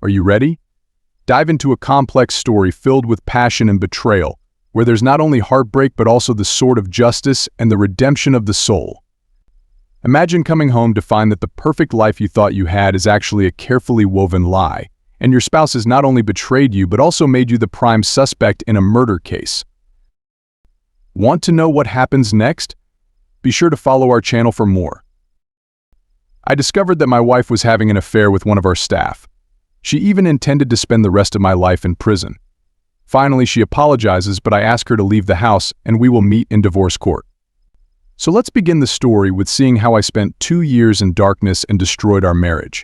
Are you ready? Dive into a complex story filled with passion and betrayal, where there's not only heartbreak but also the sword of justice and the redemption of the soul. Imagine coming home to find that the perfect life you thought you had is actually a carefully woven lie, and your spouse has not only betrayed you but also made you the prime suspect in a murder case. Want to know what happens next? Be sure to follow our channel for more. I discovered that my wife was having an affair with one of our staff. She even intended to spend the rest of my life in prison. Finally, she apologizes, but I ask her to leave the house and we will meet in divorce court. So let's begin the story with seeing how I spent 2 years in darkness and destroyed our marriage.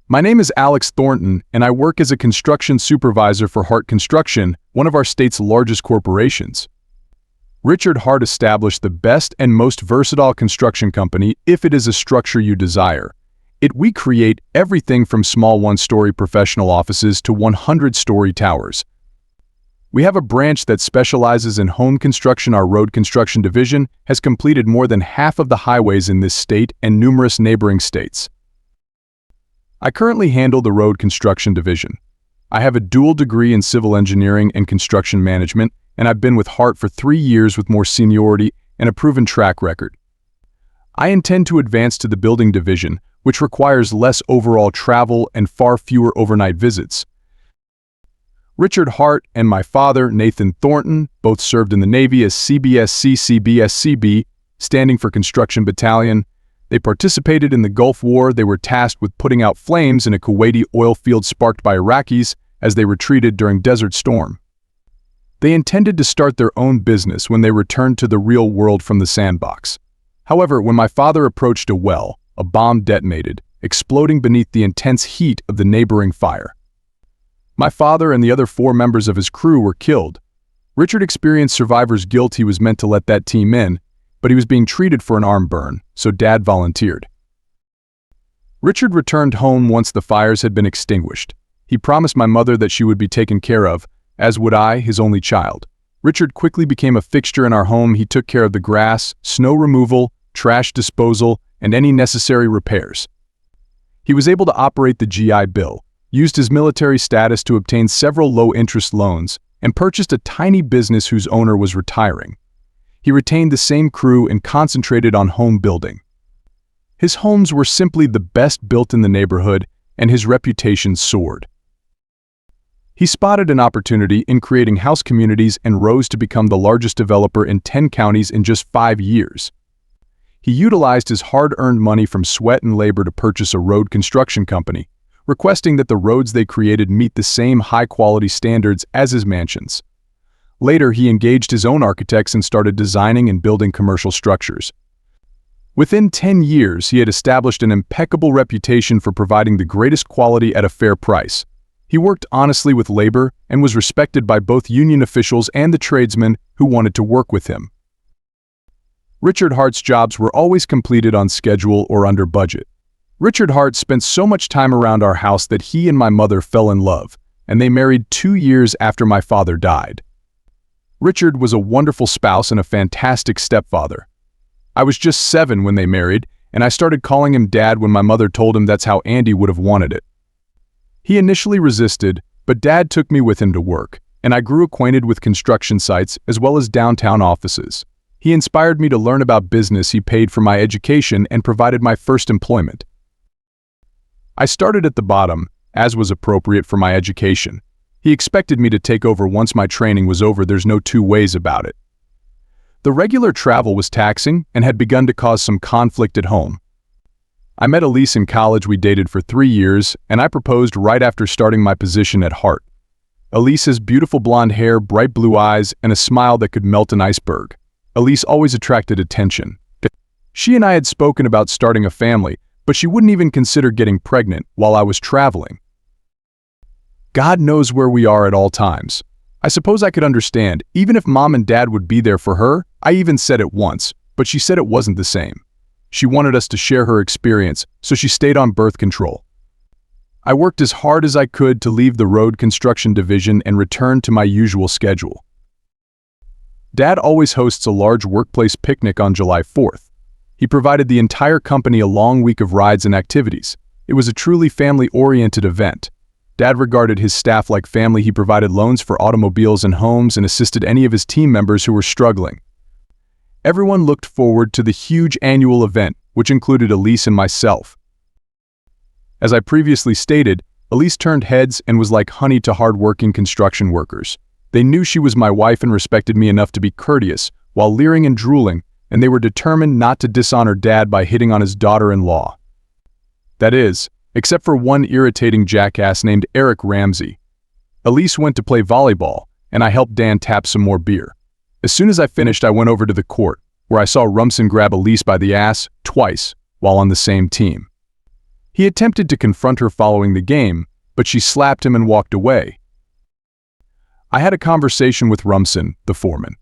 My name is Alex Thornton, and I work as a construction supervisor for Hart Construction, one of our state's largest corporations. Richard Hart established the best and most versatile construction company if it is a structure you desire. We create everything from small one-story professional offices to 100-story towers. We have a branch that specializes in home construction. Our road construction division has completed more than half of the highways in this state and numerous neighboring states. I currently handle the road construction division. I have a dual degree in civil engineering and construction management, and I've been with Hart for 3 years with more seniority and a proven track record. I intend to advance to the building division, which requires less overall travel and far fewer overnight visits. Richard Hart and my father, Nathan Thornton, both served in the Navy as CBSC/CBSCB, standing for Construction Battalion. They participated in the Gulf War. They were tasked with putting out flames in a Kuwaiti oil field sparked by Iraqis as they retreated during Desert Storm. They intended to start their own business when they returned to the real world from the sandbox. However, when my father approached a well, a bomb detonated, exploding beneath the intense heat of the neighboring fire. My father and the other 4 members of his crew were killed. Richard experienced survivor's guilt. He was meant to let that team in, but he was being treated for an arm burn, so Dad volunteered. Richard returned home once the fires had been extinguished. He promised my mother that she would be taken care of, as would I, his only child. Richard quickly became a fixture in our home. He took care of the grass, snow removal, trash disposal, and any necessary repairs. He was able to operate the GI Bill, used his military status to obtain several low-interest loans, and purchased a tiny business whose owner was retiring. He retained the same crew and concentrated on home building. His homes were simply the best built in the neighborhood, and his reputation soared. He spotted an opportunity in creating house communities and rose to become the largest developer in 10 counties in just 5 years. He utilized his hard-earned money from sweat and labor to purchase a road construction company, requesting that the roads they created meet the same high-quality standards as his mansions. Later, he engaged his own architects and started designing and building commercial structures. Within 10 years, he had established an impeccable reputation for providing the greatest quality at a fair price. He worked honestly with labor and was respected by both union officials and the tradesmen who wanted to work with him. Richard Hart's jobs were always completed on schedule or under budget. Richard Hart spent so much time around our house that he and my mother fell in love, and they married 2 years after my father died. Richard was a wonderful spouse and a fantastic stepfather. I was just 7 when they married, and I started calling him Dad when my mother told him that's how Andy would have wanted it. He initially resisted, but Dad took me with him to work, and I grew acquainted with construction sites as well as downtown offices. He inspired me to learn about business. He paid for my education and provided my first employment. I started at the bottom, as was appropriate for my education. He expected me to take over once my training was over. There's no 2 ways about it. The regular travel was taxing and had begun to cause some conflict at home. I met Elise in college. We dated for 3 years, and I proposed right after starting my position at Hart. Elise has beautiful blonde hair, bright blue eyes, and a smile that could melt an iceberg. Elise always attracted attention. She and I had spoken about starting a family, but she wouldn't even consider getting pregnant while I was traveling. God knows where we are at all times. I suppose I could understand, even if Mom and Dad would be there for her. I even said it once, but she said it wasn't the same. She wanted us to share her experience, so she stayed on birth control. I worked as hard as I could to leave the road construction division and return to my usual schedule. Dad always hosts a large workplace picnic on July 4th. He provided the entire company a long week of rides and activities. It was a truly family-oriented event. Dad regarded his staff like family. He provided loans for automobiles and homes and assisted any of his team members who were struggling. Everyone looked forward to the huge annual event, which included Elise and myself. As I previously stated, Elise turned heads and was like honey to hard-working construction workers. They knew she was my wife and respected me enough to be courteous, while leering and drooling, and they were determined not to dishonor Dad by hitting on his daughter-in-law. That is, except for one irritating jackass named Eric Ramsey. Elise went to play volleyball, and I helped Dan tap some more beer. As soon as I finished, I went over to the court, where I saw Rumson grab Elise by the ass twice while on the same team. He attempted to confront her following the game, but she slapped him and walked away. I had a conversation with Rumson, the foreman.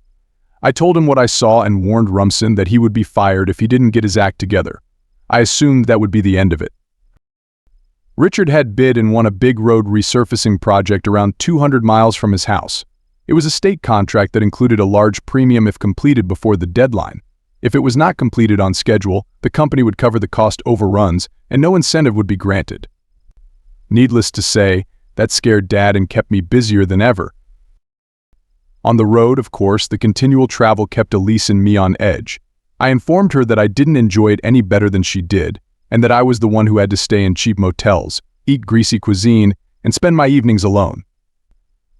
I told him what I saw and warned Rumson that he would be fired if he didn't get his act together. I assumed that would be the end of it. Richard had bid and won a big road resurfacing project around 200 miles from his house. It was a state contract that included a large premium if completed before the deadline. If it was not completed on schedule, the company would cover the cost overruns and no incentive would be granted. Needless to say, that scared Dad and kept me busier than ever. On the road, of course, the continual travel kept Elise and me on edge. I informed her that I didn't enjoy it any better than she did, and that I was the one who had to stay in cheap motels, eat greasy cuisine, and spend my evenings alone.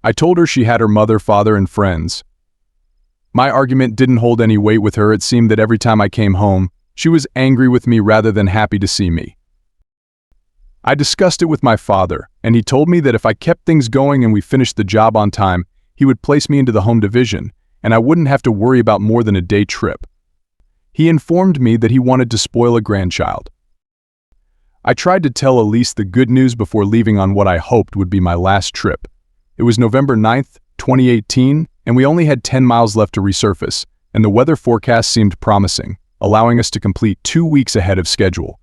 I told her she had her mother, father, and friends. My argument didn't hold any weight with her. It seemed that every time I came home, she was angry with me rather than happy to see me. I discussed it with my father, and he told me that if I kept things going and we finished the job on time, he would place me into the home division, and I wouldn't have to worry about more than a day trip. He informed me that he wanted to spoil a grandchild. I tried to tell Elise the good news before leaving on what I hoped would be my last trip. It was November 9th, 2018, and we only had 10 miles left to resurface, and the weather forecast seemed promising, allowing us to complete 2 weeks ahead of schedule.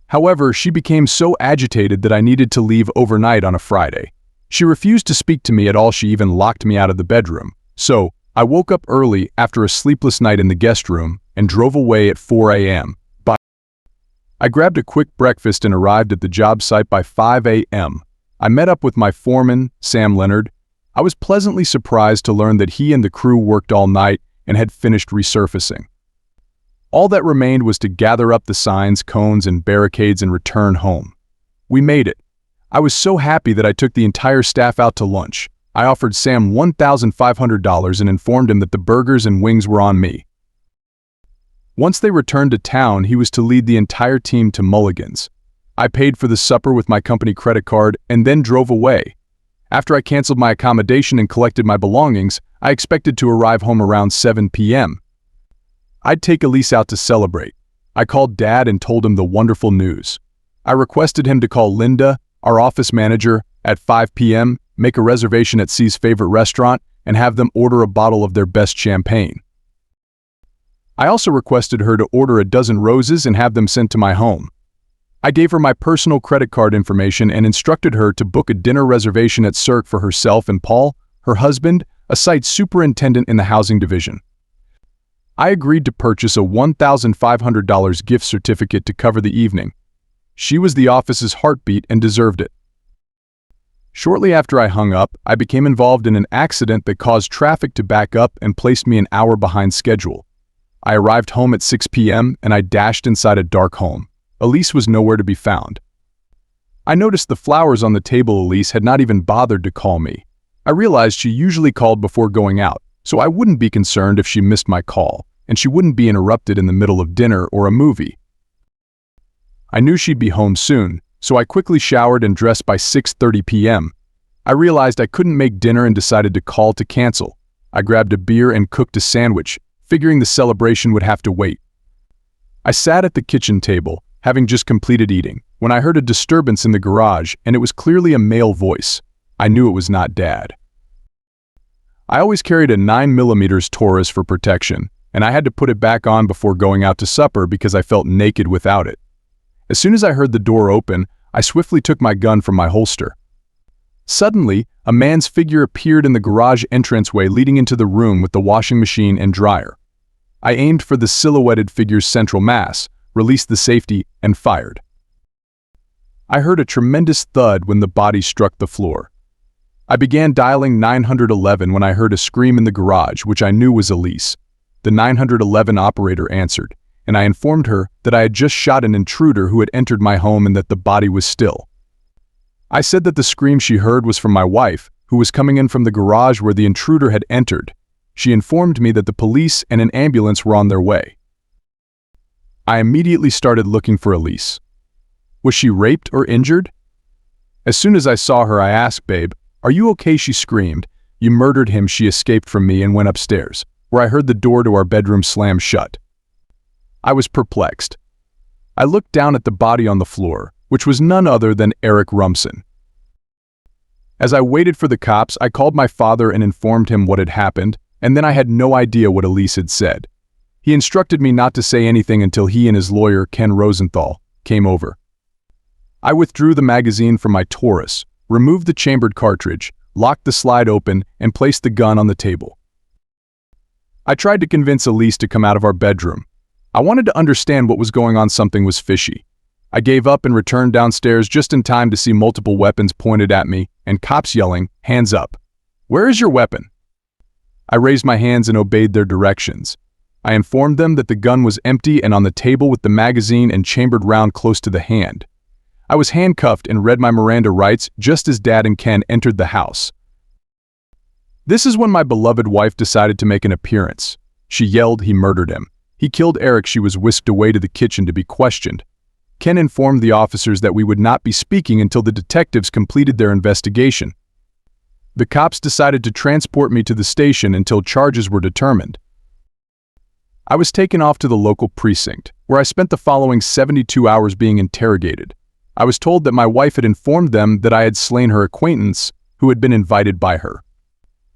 However, she became so agitated that I needed to leave overnight on a Friday. She refused to speak to me at all. She even locked me out of the bedroom. So, I woke up early after a sleepless night in the guest room and drove away at 4 a.m. I grabbed a quick breakfast and arrived at the job site by 5 a.m. I met up with my foreman, Sam Leonard. I was pleasantly surprised to learn that he and the crew worked all night and had finished resurfacing. All that remained was to gather up the signs, cones, and barricades and return home. We made it. I was so happy that I took the entire staff out to lunch. I offered Sam $1,500 and informed him that the burgers and wings were on me. Once they returned to town, he was to lead the entire team to Mulligan's. I paid for the supper with my company credit card and then drove away. After I canceled my accommodation and collected my belongings, I expected to arrive home around 7 p.m. I'd take Elise out to celebrate. I called Dad and told him the wonderful news. I requested him to call Linda, our office manager, at 5 p.m., make a reservation at C's favorite restaurant, and have them order a bottle of their best champagne. I also requested her to order a dozen roses and have them sent to my home. I gave her my personal credit card information and instructed her to book a dinner reservation at Cirque for herself and Paul, her husband, a site superintendent in the housing division. I agreed to purchase a $1,500 gift certificate to cover the evening. She was the office's heartbeat and deserved it. Shortly after I hung up, I became involved in an accident that caused traffic to back up and placed me an hour behind schedule. I arrived home at 6 p.m. and I dashed inside a dark home. Elise was nowhere to be found. I noticed the flowers on the table. Elise had not even bothered to call me. I realized she usually called before going out, so I wouldn't be concerned if she missed my call, and she wouldn't be interrupted in the middle of dinner or a movie. I knew she'd be home soon, so I quickly showered and dressed by 6:30 p.m. I realized I couldn't make dinner and decided to call to cancel. I grabbed a beer and cooked a sandwich, figuring the celebration would have to wait. I sat at the kitchen table, having just completed eating, when I heard a disturbance in the garage, and it was clearly a male voice. I knew it was not Dad. I always carried a 9mm Taurus for protection, and I had to put it back on before going out to supper because I felt naked without it. As soon as I heard the door open, I swiftly took my gun from my holster. Suddenly, a man's figure appeared in the garage entranceway leading into the room with the washing machine and dryer. I aimed for the silhouetted figure's central mass, released the safety, and fired. I heard a tremendous thud when the body struck the floor. I began dialing 911 when I heard a scream in the garage, which I knew was Elise. The 911 operator answered, and I informed her that I had just shot an intruder who had entered my home and that the body was still. I said that the scream she heard was from my wife, who was coming in from the garage where the intruder had entered. She informed me that the police and an ambulance were on their way. I immediately started looking for Elise. Was she raped or injured? As soon as I saw her, I asked, "Babe, are you okay?" She screamed. "You murdered him." She escaped from me and went upstairs, where I heard the door to our bedroom slam shut. I was perplexed. I looked down at the body on the floor, which was none other than Eric Rumson. As I waited for the cops, I called my father and informed him what had happened, and then I had no idea what Elise had said. He instructed me not to say anything until he and his lawyer, Ken Rosenthal, came over. I withdrew the magazine from my Taurus, removed the chambered cartridge, locked the slide open, and placed the gun on the table. I tried to convince Elise to come out of our bedroom. I wanted to understand what was going on. Something was fishy. I gave up and returned downstairs just in time to see multiple weapons pointed at me and cops yelling, "Hands up! Where is your weapon?" I raised my hands and obeyed their directions. I informed them that the gun was empty and on the table with the magazine and chambered round close to the hand. I was handcuffed and read my Miranda rights just as Dad and Ken entered the house. This is when my beloved wife decided to make an appearance. She yelled he murdered him. He killed Eric. She was whisked away to the kitchen to be questioned. Ken informed the officers that we would not be speaking until the detectives completed their investigation. The cops decided to transport me to the station until charges were determined. I was taken off to the local precinct, where I spent the following 72 hours being interrogated. I was told that my wife had informed them that I had slain her acquaintance, who had been invited by her.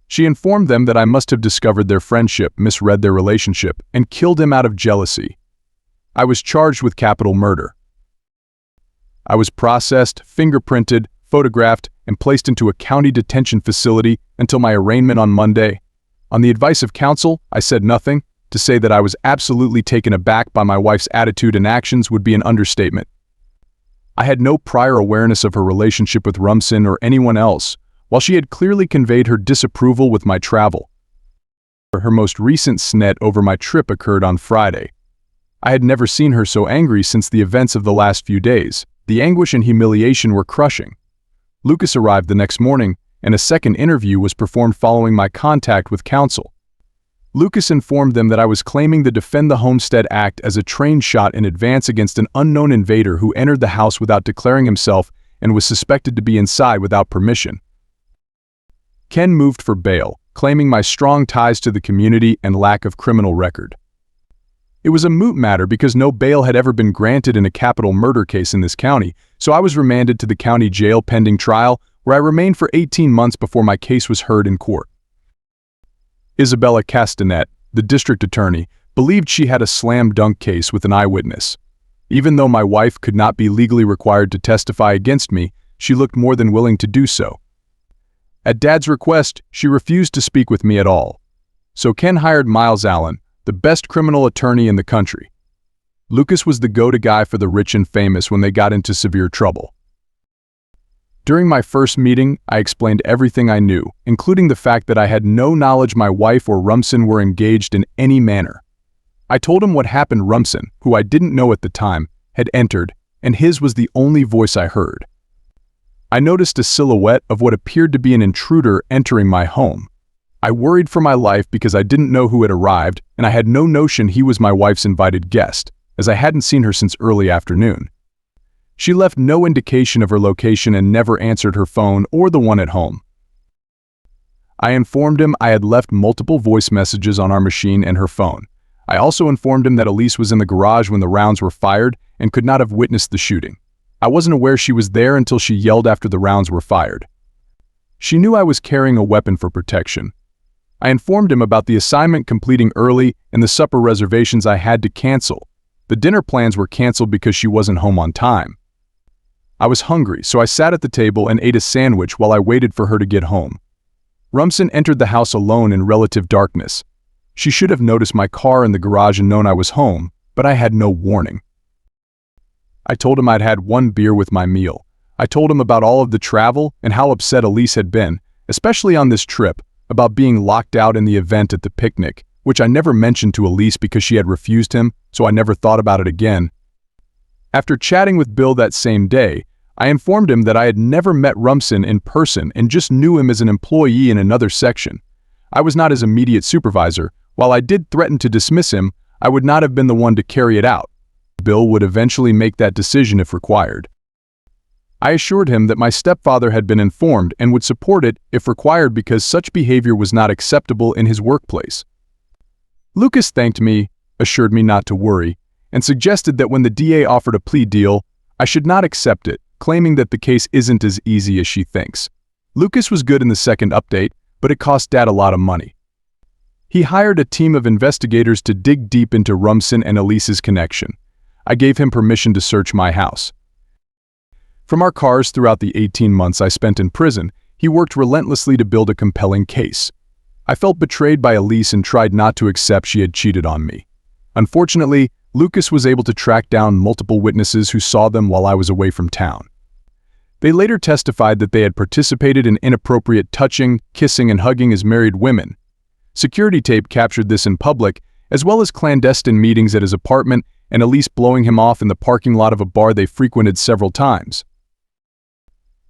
She informed them that I must have discovered their friendship, misread their relationship, and killed him out of jealousy. I was charged with capital murder. I was processed, fingerprinted, photographed, and placed into a county detention facility until my arraignment on Monday. On the advice of counsel, I said nothing. To say that I was absolutely taken aback by my wife's attitude and actions would be an understatement. I had no prior awareness of her relationship with Rumson or anyone else, while she had clearly conveyed her disapproval with my travel. Her most recent snit over my trip occurred on Friday. I had never seen her so angry since the events of the last few days. The anguish and humiliation were crushing. Lucas arrived the next morning, and a second interview was performed following my contact with counsel. Lucas informed them that I was claiming the Defend the Homestead Act as a trained shot in advance against an unknown invader who entered the house without declaring himself and was suspected to be inside without permission. Ken moved for bail, claiming my strong ties to the community and lack of criminal record. It was a moot matter because no bail had ever been granted in a capital murder case in this county, so I was remanded to the county jail pending trial, where I remained for 18 months before my case was heard in court. Isabella Castanet, the district attorney, believed she had a slam-dunk case with an eyewitness. Even though my wife could not be legally required to testify against me, she looked more than willing to do so. At Dad's request, she refused to speak with me at all. So Ken hired Miles Allen, the best criminal attorney in the country. Lucas was the go-to guy for the rich and famous when they got into severe trouble. During my first meeting, I explained everything I knew, including the fact that I had no knowledge my wife or Rumson were engaged in any manner. I told him what happened. Rumson, who I didn't know at the time, had entered, and his was the only voice I heard. I noticed a silhouette of what appeared to be an intruder entering my home. I worried for my life because I didn't know who had arrived, and I had no notion he was my wife's invited guest, as I hadn't seen her since early afternoon. She left no indication of her location and never answered her phone or the one at home. I informed him I had left multiple voice messages on our machine and her phone. I also informed him that Elise was in the garage when the rounds were fired and could not have witnessed the shooting. I wasn't aware she was there until she yelled after the rounds were fired. She knew I was carrying a weapon for protection. I informed him about the assignment completing early and the supper reservations I had to cancel. The dinner plans were canceled because she wasn't home on time. I was hungry, so I sat at the table and ate a sandwich while I waited for her to get home. Rumson entered the house alone in relative darkness. She should have noticed my car in the garage and known I was home, but I had no warning. I told him I'd had one beer with my meal, I told him about all of the travel and how upset Elise had been, especially on this trip, about being locked out in the event at the picnic, which I never mentioned to Elise because she had refused him, so I never thought about it again. After chatting with Bill that same day, I informed him that I had never met Rumson in person and just knew him as an employee in another section. I was not his immediate supervisor. While I did threaten to dismiss him, I would not have been the one to carry it out. Bill would eventually make that decision if required. I assured him that my stepfather had been informed and would support it if required because such behavior was not acceptable in his workplace. Lucas thanked me, assured me not to worry, and suggested that when the DA offered a plea deal, I should not accept it, claiming that the case isn't as easy as she thinks. Lucas was good in the second update, but it cost Dad a lot of money. He hired a team of investigators to dig deep into Rumson and Elise's connection. I gave him permission to search my house. From our cars throughout the 18 months I spent in prison, he worked relentlessly to build a compelling case. I felt betrayed by Elise and tried not to accept she had cheated on me. Unfortunately, Lucas was able to track down multiple witnesses who saw them while I was away from town. They later testified that they had participated in inappropriate touching, kissing, and hugging as married women. Security tape captured this in public, as well as clandestine meetings at his apartment and Elise blowing him off in the parking lot of a bar they frequented several times.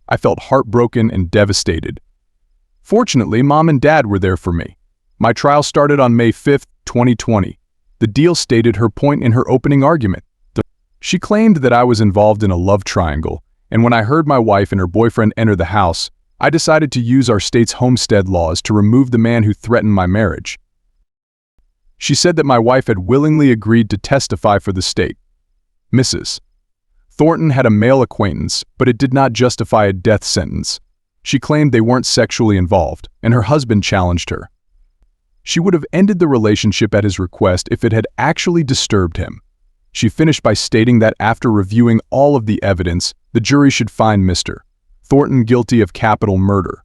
I felt heartbroken and devastated. Fortunately, Mom and Dad were there for me. My trial started on May 5, 2020. The deal stated her point in her opening argument. She claimed that I was involved in a love triangle, and when I heard my wife and her boyfriend enter the house, I decided to use our state's homestead laws to remove the man who threatened my marriage. She said that my wife had willingly agreed to testify for the state. Mrs. Thornton had a male acquaintance, but it did not justify a death sentence. She claimed they weren't sexually involved, and her husband challenged her. She would have ended the relationship at his request if it had actually disturbed him. She finished by stating that after reviewing all of the evidence, the jury should find Mr. Thornton guilty of capital murder.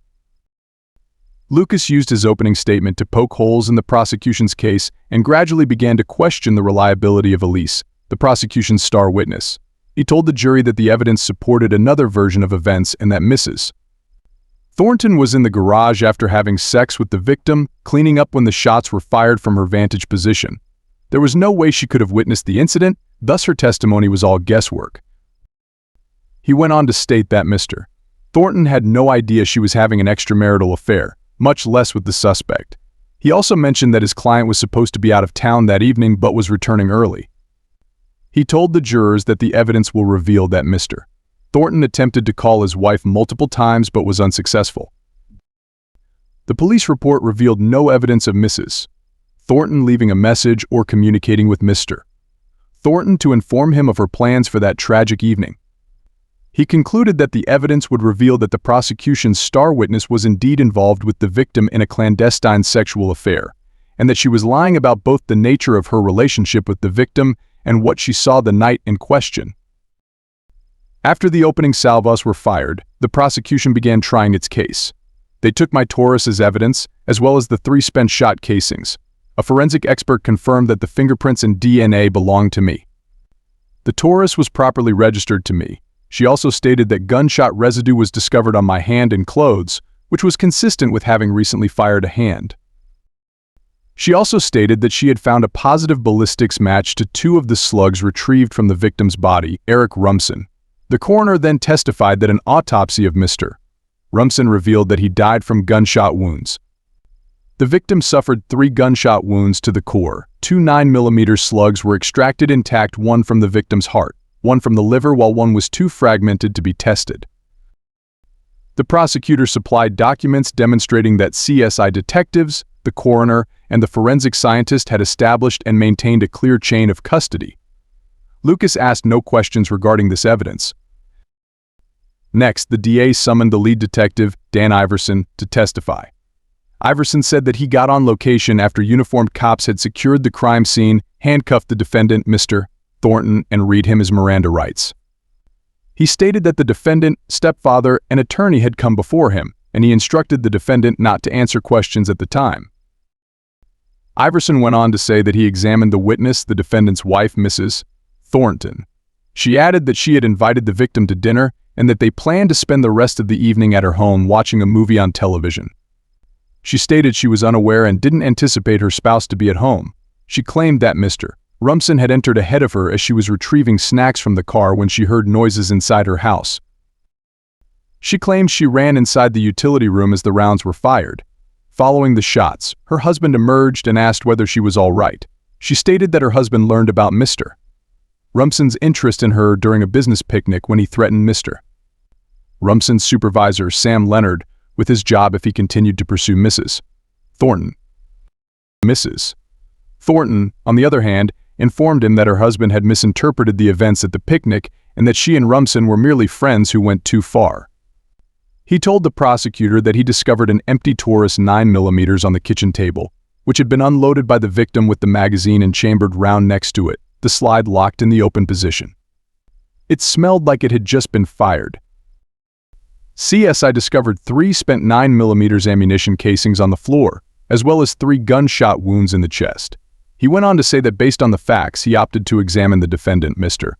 Lucas used his opening statement to poke holes in the prosecution's case and gradually began to question the reliability of Elise, the prosecution's star witness. He told the jury that the evidence supported another version of events and that Mrs. Thornton was in the garage after having sex with the victim, cleaning up when the shots were fired from her vantage position. There was no way she could have witnessed the incident, thus her testimony was all guesswork. He went on to state that Mr. Thornton had no idea she was having an extramarital affair, much less with the suspect. He also mentioned that his client was supposed to be out of town that evening but was returning early. He told the jurors that the evidence will reveal that Mr. Thornton attempted to call his wife multiple times but was unsuccessful. The police report revealed no evidence of Mrs. Thornton leaving a message or communicating with Mr. Thornton to inform him of her plans for that tragic evening. He concluded that the evidence would reveal that the prosecution's star witness was indeed involved with the victim in a clandestine sexual affair, and that she was lying about both the nature of her relationship with the victim and what she saw the night in question. After the opening salvos were fired, the prosecution began trying its case. They took my Taurus as evidence, as well as the 3 spent shot casings. A forensic expert confirmed that the fingerprints and DNA belonged to me. The Taurus was properly registered to me. She also stated that gunshot residue was discovered on my hand and clothes, which was consistent with having recently fired a hand. She also stated that she had found a positive ballistics match to 2 of the slugs retrieved from the victim's body, Eric Rumson. The coroner then testified that an autopsy of Mr. Rumson revealed that he died from gunshot wounds. The victim suffered 3 gunshot wounds to the core. 2 9mm slugs were extracted intact, one from the victim's heart, one from the liver, while one was too fragmented to be tested. The prosecutor supplied documents demonstrating that CSI detectives, the coroner, and the forensic scientist had established and maintained a clear chain of custody. Lucas asked no questions regarding this evidence. Next, the DA summoned the lead detective, Dan Iverson, to testify. Iverson said that he got on location after uniformed cops had secured the crime scene, handcuffed the defendant, Mr. Thornton, and read him his Miranda rights. He stated that the defendant, stepfather, and attorney had come before him, and he instructed the defendant not to answer questions at the time. Iverson went on to say that he examined the witness, the defendant's wife, Mrs. Thornton. She added that she had invited the victim to dinner and that they planned to spend the rest of the evening at her home watching a movie on television. She stated she was unaware and didn't anticipate her spouse to be at home. She claimed that Mr. Rumson had entered ahead of her as she was retrieving snacks from the car when she heard noises inside her house. She claimed she ran inside the utility room as the rounds were fired. Following the shots, her husband emerged and asked whether she was all right. She stated that her husband learned about Mr. Rumson's interest in her during a business picnic when he threatened Mr. Rumson's supervisor, Sam Leonard, with his job if he continued to pursue Mrs. Thornton. Mrs. Thornton, on the other hand, informed him that her husband had misinterpreted the events at the picnic and that she and Rumson were merely friends who went too far. He told the prosecutor that he discovered an empty Taurus 9mm on the kitchen table, which had been unloaded by the victim with the magazine and chambered round next to it, the slide locked in the open position. It smelled like it had just been fired. CSI discovered 3 spent 9mm ammunition casings on the floor, as well as 3 gunshot wounds in the chest. He went on to say that based on the facts, he opted to examine the defendant, Mr.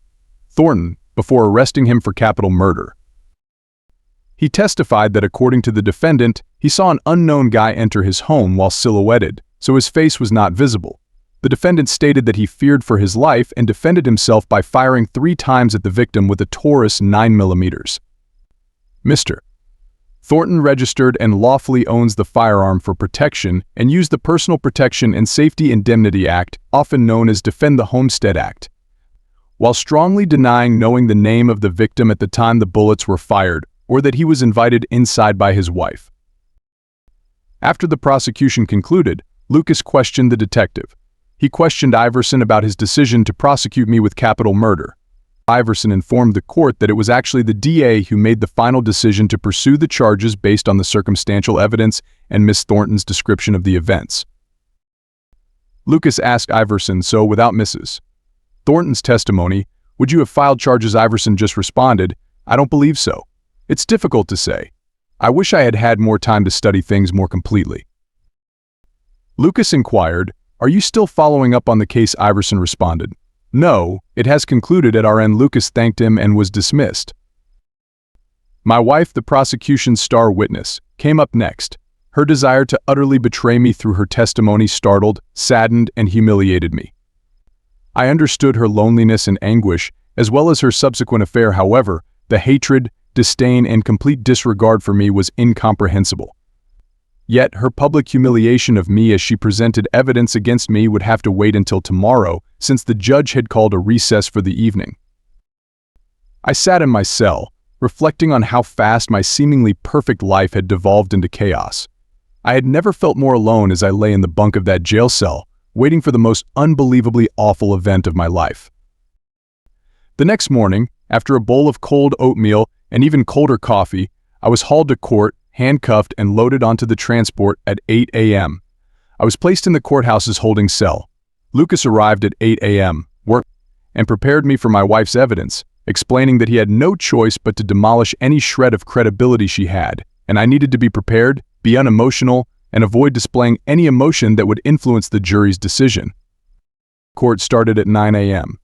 Thornton, before arresting him for capital murder. He testified that according to the defendant, he saw an unknown guy enter his home while silhouetted, so his face was not visible. The defendant stated that he feared for his life and defended himself by firing 3 times at the victim with a Taurus 9mm. Mr. Thornton registered and lawfully owns the firearm for protection and used the Personal Protection and Safety Indemnity Act, often known as Defend the Homestead Act. While strongly denying knowing the name of the victim at the time the bullets were fired, or that he was invited inside by his wife. After the prosecution concluded, Lucas questioned the detective. He questioned Iverson about his decision to prosecute me with capital murder. Iverson informed the court that it was actually the DA who made the final decision to pursue the charges based on the circumstantial evidence and Miss Thornton's description of the events. Lucas asked Iverson, so without Mrs. Thornton's testimony, would you have filed charges? Iverson just responded, I don't believe so. It's difficult to say. I wish I had had more time to study things more completely. Lucas inquired, are you still following up on the case? Iverson responded, no, it has concluded at our end. Lucas thanked him and was dismissed. My wife, the prosecution's star witness, came up next. Her desire to utterly betray me through her testimony startled, saddened, and humiliated me. I understood her loneliness and anguish, as well as her subsequent affair. However, the hatred, disdain, and complete disregard for me was incomprehensible. Yet her public humiliation of me as she presented evidence against me would have to wait until tomorrow, since the judge had called a recess for the evening. I sat in my cell, reflecting on how fast my seemingly perfect life had devolved into chaos. I had never felt more alone as I lay in the bunk of that jail cell, waiting for the most unbelievably awful event of my life. The next morning, after a bowl of cold oatmeal and even colder coffee, I was hauled to court, handcuffed, and loaded onto the transport at 8 a.m. I was placed in the courthouse's holding cell. Lucas arrived at 8 a.m., and prepared me for my wife's evidence, explaining that he had no choice but to demolish any shred of credibility she had, and I needed to be prepared, be unemotional, and avoid displaying any emotion that would influence the jury's decision. Court started at 9 a.m.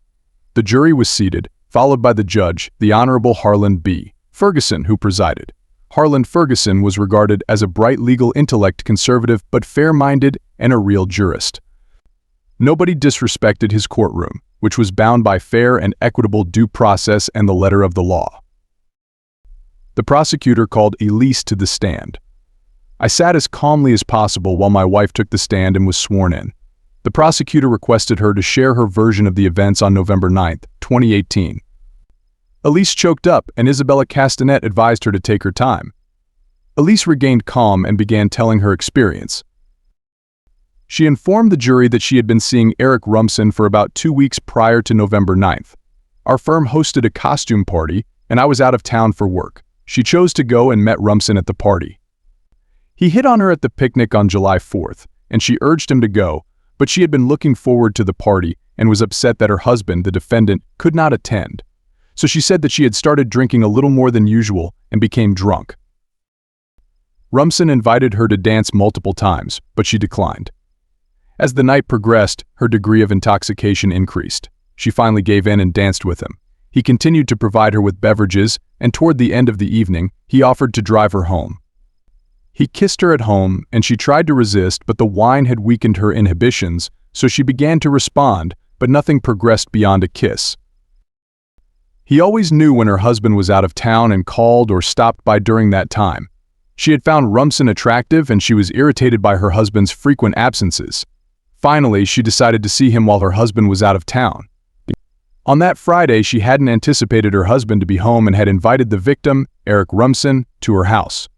The jury was seated, followed by the judge, the Honorable Harlan B. Ferguson, who presided. Harlan Ferguson was regarded as a bright legal intellect, conservative but fair-minded, and a real jurist. Nobody disrespected his courtroom, which was bound by fair and equitable due process and the letter of the law. The prosecutor called Elise to the stand. I sat as calmly as possible while my wife took the stand and was sworn in. The prosecutor requested her to share her version of the events on November 9, 2018. Elise choked up, and Isabella Castanet advised her to take her time. Elise regained calm and began telling her experience. She informed the jury that she had been seeing Eric Rumson for about 2 weeks prior to November 9th. Our firm hosted a costume party, and I was out of town for work. She chose to go and met Rumson at the party. He hit on her at the picnic on July 4th, and she urged him to go, but she had been looking forward to the party and was upset that her husband, the defendant, could not attend. So she said that she had started drinking a little more than usual and became drunk. Rumson invited her to dance multiple times, but she declined. As the night progressed, her degree of intoxication increased. She finally gave in and danced with him. He continued to provide her with beverages, and toward the end of the evening, he offered to drive her home. He kissed her at home, and she tried to resist, but the wine had weakened her inhibitions, so she began to respond, but nothing progressed beyond a kiss. He always knew when her husband was out of town and called or stopped by during that time. She had found Rumson attractive, and she was irritated by her husband's frequent absences. Finally, she decided to see him while her husband was out of town. On that Friday, she hadn't anticipated her husband to be home and had invited the victim, Eric Rumson, to her house.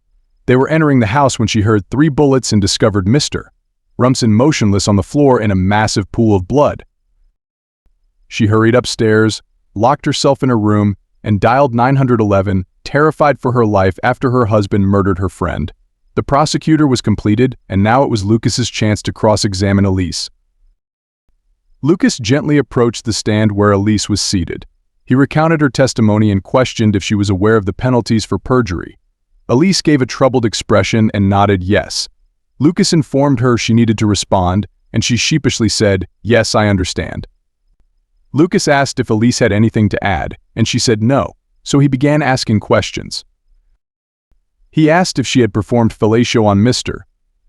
They were entering the house when she heard 3 bullets and discovered Mr. Rumson motionless on the floor in a massive pool of blood. She hurried upstairs, locked herself in her room, and dialed 911, terrified for her life after her husband murdered her friend. The prosecutor was completed, and now it was Lucas's chance to cross-examine Elise. Lucas gently approached the stand where Elise was seated. He recounted her testimony and questioned if she was aware of the penalties for perjury. Elise gave a troubled expression and nodded yes. Lucas informed her she needed to respond, and she sheepishly said, "Yes, I understand." Lucas asked if Elise had anything to add, and she said no, so he began asking questions. He asked if she had performed fellatio on Mr.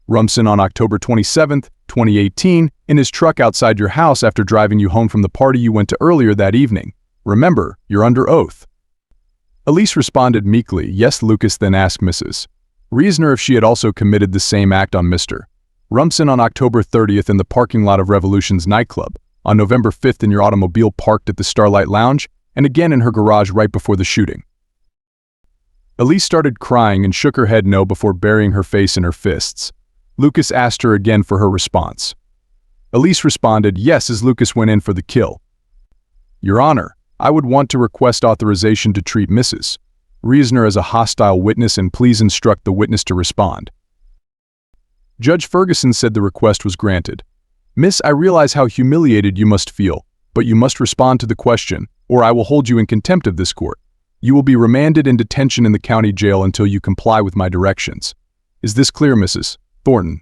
Rumson on October 27, 2018, in his truck outside your house after driving you home from the party you went to earlier that evening. Remember, you're under oath. Elise responded meekly, yes. Lucas then asked Mrs. Reisner if she had also committed the same act on Mr. Rumson on October 30th in the parking lot of Revolution's nightclub, on November 5th in your automobile parked at the Starlight Lounge, and again in her garage right before the shooting. Elise started crying and shook her head no before burying her face in her fists. Lucas asked her again for her response. Elise responded yes as Lucas went in for the kill. Your Honor, I would want to request authorization to treat Mrs. Reisner as a hostile witness and please instruct the witness to respond. Judge Ferguson said the request was granted. Miss, I realize how humiliated you must feel, but you must respond to the question, or I will hold you in contempt of this court. You will be remanded in detention in the county jail until you comply with my directions. Is this clear, Mrs. Thornton?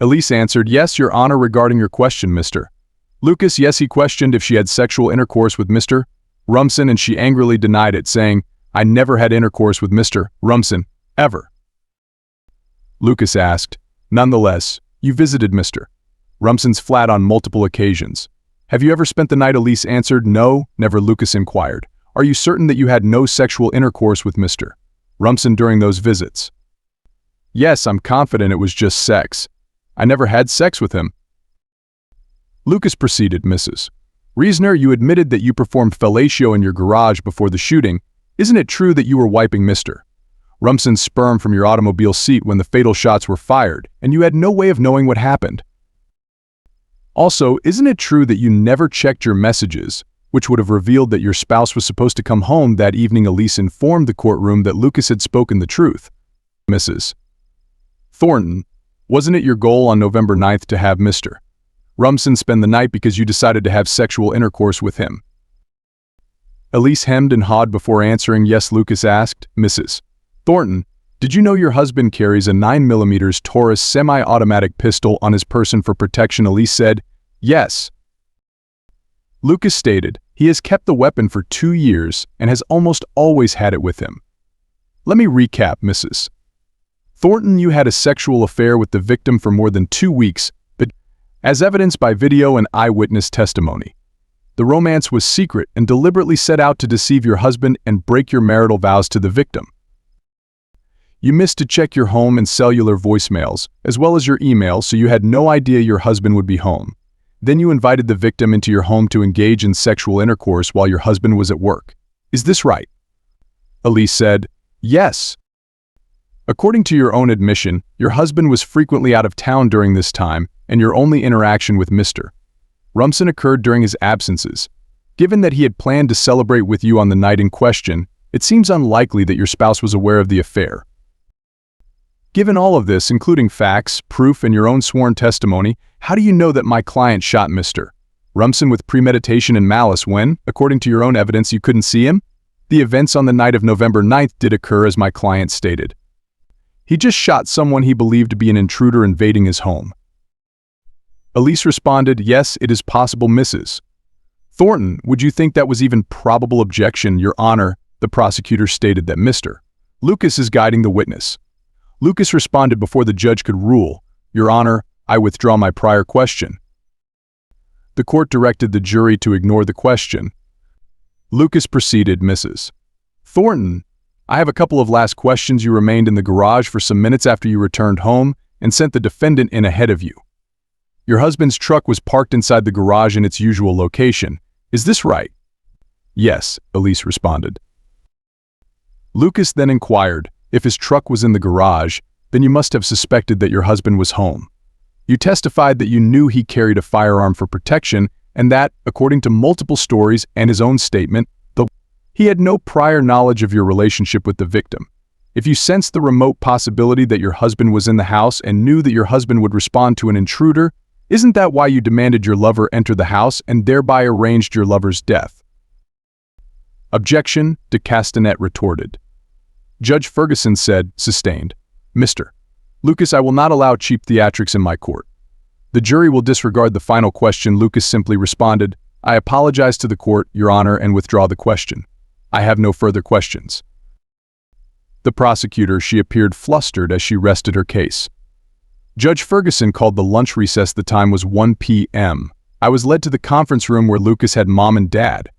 Elise answered, yes, Your Honor, regarding your question, Mr. Lucas, yes, he questioned if she had sexual intercourse with Mr. Rumson, and she angrily denied it, saying, I never had intercourse with Mr. Rumson, ever. Lucas asked, nonetheless, you visited Mr. Rumson's flat on multiple occasions. Have you ever spent the night? Elise answered, no, never. Lucas inquired, are you certain that you had no sexual intercourse with Mr. Rumson during those visits? Yes, I'm confident it was just sex. I never had sex with him. Lucas proceeded, Mrs. Reisner, you admitted that you performed fellatio in your garage before the shooting. Isn't it true that you were wiping Mr. Rumson's sperm from your automobile seat when the fatal shots were fired, and you had no way of knowing what happened? Also, isn't it true that you never checked your messages, which would have revealed that your spouse was supposed to come home that evening? Elise informed the courtroom that Lucas had spoken the truth. Mrs. Thornton, wasn't it your goal on November 9th to have Mr. Rumson spend the night because you decided to have sexual intercourse with him? Elise hemmed and hawed before answering, yes. Lucas asked, Mrs. Thornton, did you know your husband carries a 9mm Taurus semi-automatic pistol on his person for protection? Elise said, yes. Lucas stated, he has kept the weapon for 2 years and has almost always had it with him. Let me recap, Mrs. Thornton, you had a sexual affair with the victim for more than 2 weeks, but as evidenced by video and eyewitness testimony. The romance was secret and deliberately set out to deceive your husband and break your marital vows to the victim. You missed to check your home and cellular voicemails, as well as your email, so you had no idea your husband would be home. Then you invited the victim into your home to engage in sexual intercourse while your husband was at work. Is this right? Elise said, yes. According to your own admission, your husband was frequently out of town during this time, and your only interaction with Mr. Rumson occurred during his absences. Given that he had planned to celebrate with you on the night in question, it seems unlikely that your spouse was aware of the affair. Given all of this, including facts, proof, and your own sworn testimony, how do you know that my client shot Mr. Rumson with premeditation and malice when, according to your own evidence, you couldn't see him? The events on the night of November 9th did occur as my client stated. He just shot someone he believed to be an intruder invading his home. Elise responded, yes, it is possible, Mrs. Thornton, would you think that was even probable objection, Your Honor? The prosecutor stated that Mr. Lucas is guiding the witness. Lucas responded before the judge could rule, Your Honor, I withdraw my prior question. The court directed the jury to ignore the question. Lucas proceeded, Mrs. Thornton, I have a couple of last questions. You remained in the garage for some minutes after you returned home and sent the defendant in ahead of you. Your husband's truck was parked inside the garage in its usual location. Is this right? Yes, Elise responded. Lucas then inquired, if his truck was in the garage, then you must have suspected that your husband was home. You testified that you knew he carried a firearm for protection and that, according to multiple stories and his own statement, he had no prior knowledge of your relationship with the victim. If you sensed the remote possibility that your husband was in the house and knew that your husband would respond to an intruder, isn't that why you demanded your lover enter the house and thereby arranged your lover's death? Objection, de Castanet retorted. Judge Ferguson said, sustained, Mr. Lucas, I will not allow cheap theatrics in my court. The jury will disregard the final question. Lucas simply responded, I apologize to the court, Your Honor, and withdraw the question. I have no further questions. The prosecutor, she appeared flustered as she rested her case. Judge Ferguson called the lunch recess. The time was 1 p.m. I was led to the conference room where Lucas had Mom and Dad.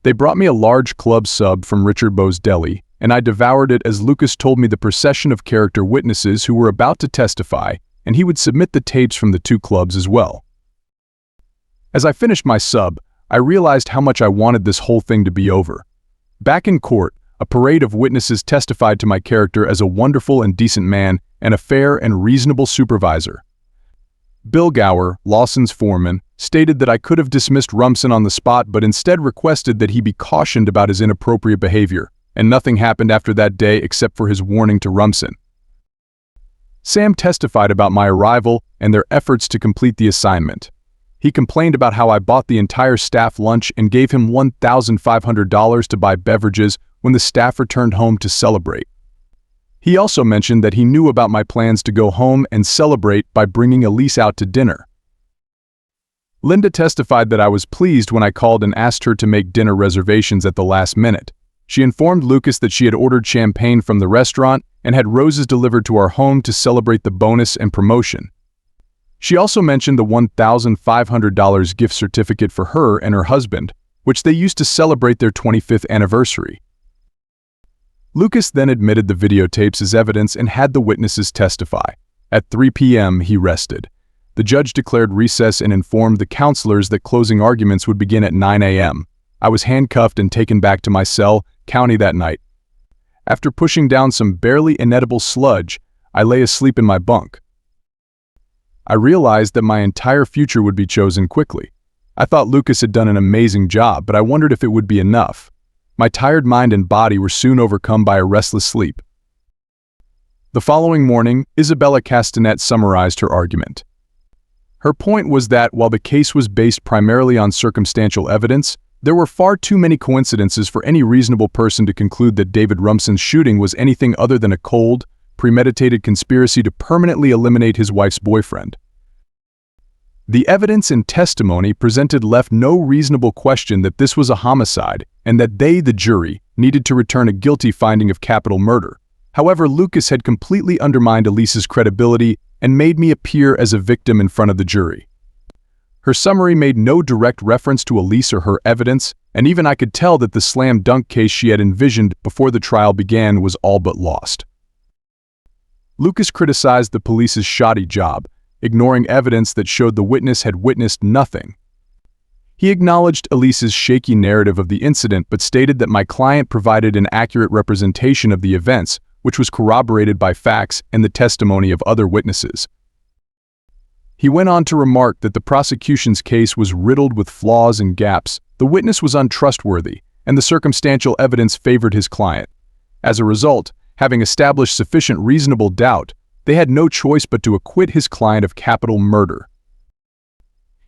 They brought me a large club sub from Richard Beau's Deli, and I devoured it as Lucas told me the procession of character witnesses who were about to testify, and he would submit the tapes from the two clubs as well. As I finished my sub, I realized how much I wanted this whole thing to be over. Back in court, a parade of witnesses testified to my character as a wonderful and decent man and a fair and reasonable supervisor. Bill Gower, Lawson's foreman, stated that I could have dismissed Rumson on the spot but instead requested that he be cautioned about his inappropriate behavior, and nothing happened after that day except for his warning to Rumson. Sam testified about my arrival and their efforts to complete the assignment. He complained about how I bought the entire staff lunch and gave him $1,500 to buy beverages when the staff returned home to celebrate. He also mentioned that he knew about my plans to go home and celebrate by bringing Elise out to dinner. Linda testified that I was pleased when I called and asked her to make dinner reservations at the last minute. She informed Lucas that she had ordered champagne from the restaurant and had roses delivered to our home to celebrate the bonus and promotion. She also mentioned the $1,500 gift certificate for her and her husband, which they used to celebrate their 25th anniversary. Lucas then admitted the videotapes as evidence and had the witnesses testify. At 3 p.m., he rested. The judge declared recess and informed the counselors that closing arguments would begin at 9 a.m. I was handcuffed and taken back to my cell, county that night. After pushing down some barely inedible sludge, I lay asleep in my bunk. I realized that my entire future would be chosen quickly. I thought Lucas had done an amazing job, but I wondered if it would be enough. My tired mind and body were soon overcome by a restless sleep. The following morning, Isabella Castanet summarized her argument. Her point was that while the case was based primarily on circumstantial evidence, there were far too many coincidences for any reasonable person to conclude that David Rumson's shooting was anything other than a cold, premeditated conspiracy to permanently eliminate his wife's boyfriend. The evidence and testimony presented left no reasonable question that this was a homicide and that they, the jury, needed to return a guilty finding of capital murder. However, Lucas had completely undermined Elise's credibility and made me appear as a victim in front of the jury. Her summary made no direct reference to Elise or her evidence, and even I could tell that the slam-dunk case she had envisioned before the trial began was all but lost. Lucas criticized the police's shoddy job, ignoring evidence that showed the witness had witnessed nothing. He acknowledged Elise's shaky narrative of the incident but stated that my client provided an accurate representation of the events, which was corroborated by facts and the testimony of other witnesses. He went on to remark that the prosecution's case was riddled with flaws and gaps, the witness was untrustworthy, and the circumstantial evidence favored his client. As a result, having established sufficient reasonable doubt, they had no choice but to acquit his client of capital murder.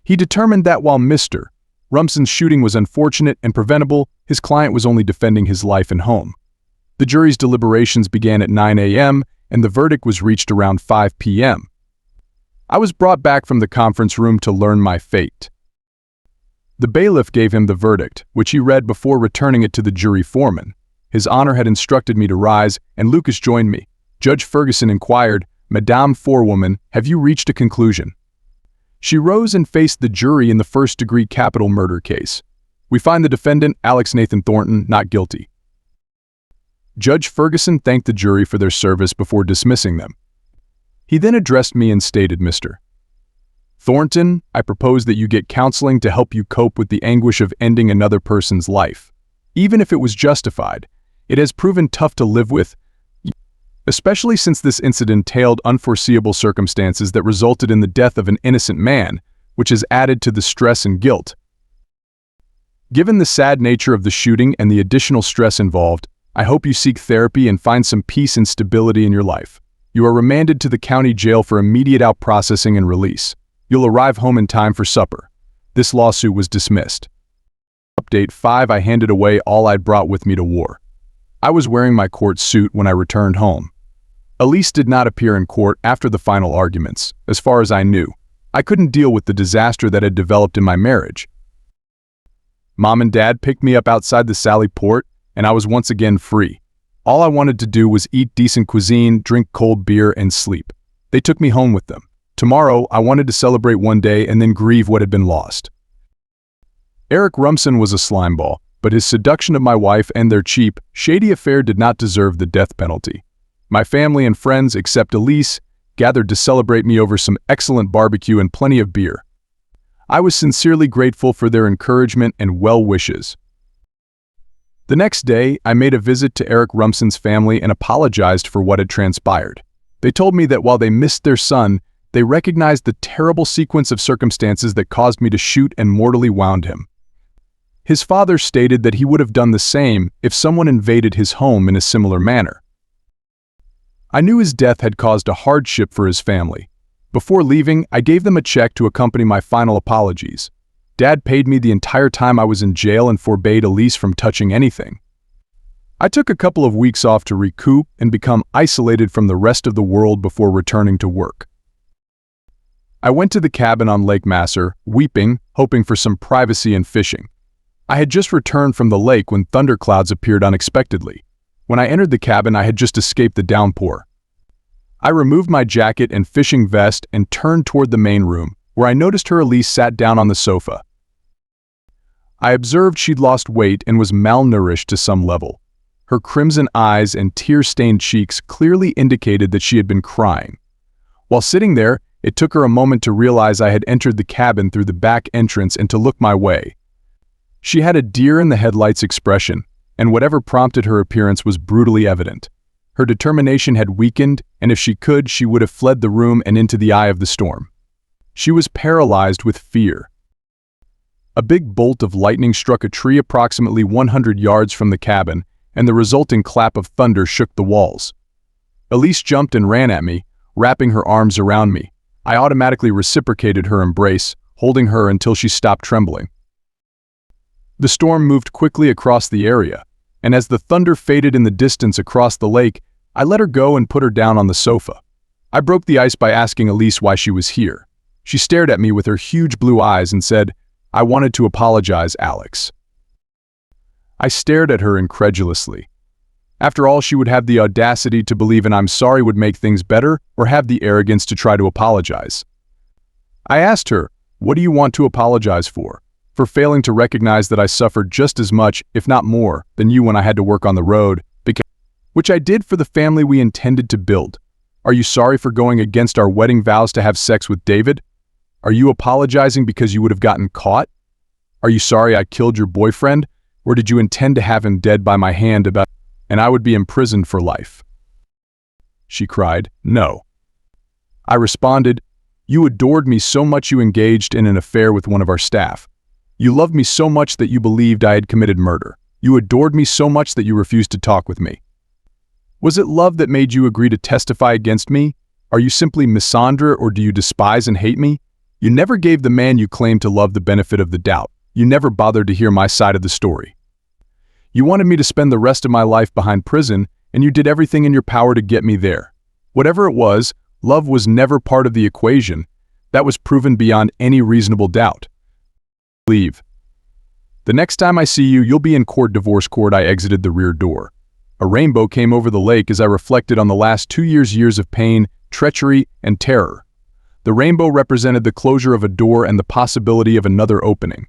He determined that while Mr. Rumson's shooting was unfortunate and preventable, his client was only defending his life and home. The jury's deliberations began at 9 a.m., and the verdict was reached around 5 p.m. I was brought back from the conference room to learn my fate. The bailiff gave him the verdict, which he read before returning it to the jury foreman. His honor had instructed me to rise, and Lucas joined me. Judge Ferguson inquired, "Madame Forewoman, have you reached a conclusion?" She rose and faced the jury in the first-degree capital murder case. "We find the defendant, Alex Nathan Thornton, not guilty." Judge Ferguson thanked the jury for their service before dismissing them. He then addressed me and stated, "Mr. Thornton, I propose that you get counseling to help you cope with the anguish of ending another person's life. Even if it was justified, it has proven tough to live with, especially since this incident entailed unforeseeable circumstances that resulted in the death of an innocent man, which has added to the stress and guilt. Given the sad nature of the shooting and the additional stress involved, I hope you seek therapy and find some peace and stability in your life. You are remanded to the county jail for immediate out-processing and release. You'll arrive home in time for supper." This lawsuit was dismissed. Update 5. I handed away all I'd brought with me to war. I was wearing my court suit when I returned home. Elise did not appear in court after the final arguments. As far as I knew, I couldn't deal with the disaster that had developed in my marriage. Mom and Dad picked me up outside the Sally Port, and I was once again free. All I wanted to do was eat decent cuisine, drink cold beer, and sleep. They took me home with them. Tomorrow, I wanted to celebrate one day and then grieve what had been lost. Eric Rumson was a slimeball, but his seduction of my wife and their cheap, shady affair did not deserve the death penalty. My family and friends, except Elise, gathered to celebrate me over some excellent barbecue and plenty of beer. I was sincerely grateful for their encouragement and well wishes. The next day, I made a visit to Eric Rumson's family and apologized for what had transpired. They told me that while they missed their son, they recognized the terrible sequence of circumstances that caused me to shoot and mortally wound him. His father stated that he would have done the same if someone invaded his home in a similar manner. I knew his death had caused a hardship for his family. Before leaving, I gave them a check to accompany my final apologies. Dad paid me the entire time I was in jail and forbade Elise from touching anything. I took a couple of weeks off to recoup and become isolated from the rest of the world before returning to work. I went to the cabin on Lake Masser, weeping, hoping for some privacy and fishing. I had just returned from the lake when thunderclouds appeared unexpectedly. When I entered the cabin, I had just escaped the downpour. I removed my jacket and fishing vest and turned toward the main room, where I noticed her Elise sat down on the sofa. I observed she'd lost weight and was malnourished to some level. Her crimson eyes and tear-stained cheeks clearly indicated that she had been crying. While sitting there, it took her a moment to realize I had entered the cabin through the back entrance and to look my way. She had a deer-in-the-headlights expression, and whatever prompted her appearance was brutally evident. Her determination had weakened, and if she could, she would have fled the room and into the eye of the storm. She was paralyzed with fear. A big bolt of lightning struck a tree approximately 100 yards from the cabin, and the resulting clap of thunder shook the walls. Elise jumped and ran at me, wrapping her arms around me. I automatically reciprocated her embrace, holding her until she stopped trembling. The storm moved quickly across the area, and as the thunder faded in the distance across the lake, I let her go and put her down on the sofa. I broke the ice by asking Elise why she was here. She stared at me with her huge blue eyes and said, "I wanted to apologize, Alex." I stared at her incredulously. After all, she would have the audacity to believe an "I'm sorry" would make things better, or have the arrogance to try to apologize. I asked her, "What do you want to apologize for? For failing to recognize that I suffered just as much, if not more, than you when I had to work on the road, which I did for the family we intended to build. Are you sorry for going against our wedding vows to have sex with David? Are you apologizing because you would have gotten caught? Are you sorry I killed your boyfriend, or did you intend to have him dead by my hand and I would be imprisoned for life?" She cried, "No." I responded, "You adored me so much you engaged in an affair with one of our staff. You loved me so much that you believed I had committed murder. You adored me so much that you refused to talk with me. Was it love that made you agree to testify against me? Are you simply Misandra, or do you despise and hate me? You never gave the man you claimed to love the benefit of the doubt. You never bothered to hear my side of the story. You wanted me to spend the rest of my life behind prison, and you did everything in your power to get me there. Whatever it was, love was never part of the equation. That was proven beyond any reasonable doubt. Leave. The next time I see you, you'll be in court, divorce court. I exited the rear door. A rainbow came over the lake as I reflected on the last 2 years of pain, treachery, and terror. The rainbow represented the closure of a door and the possibility of another opening.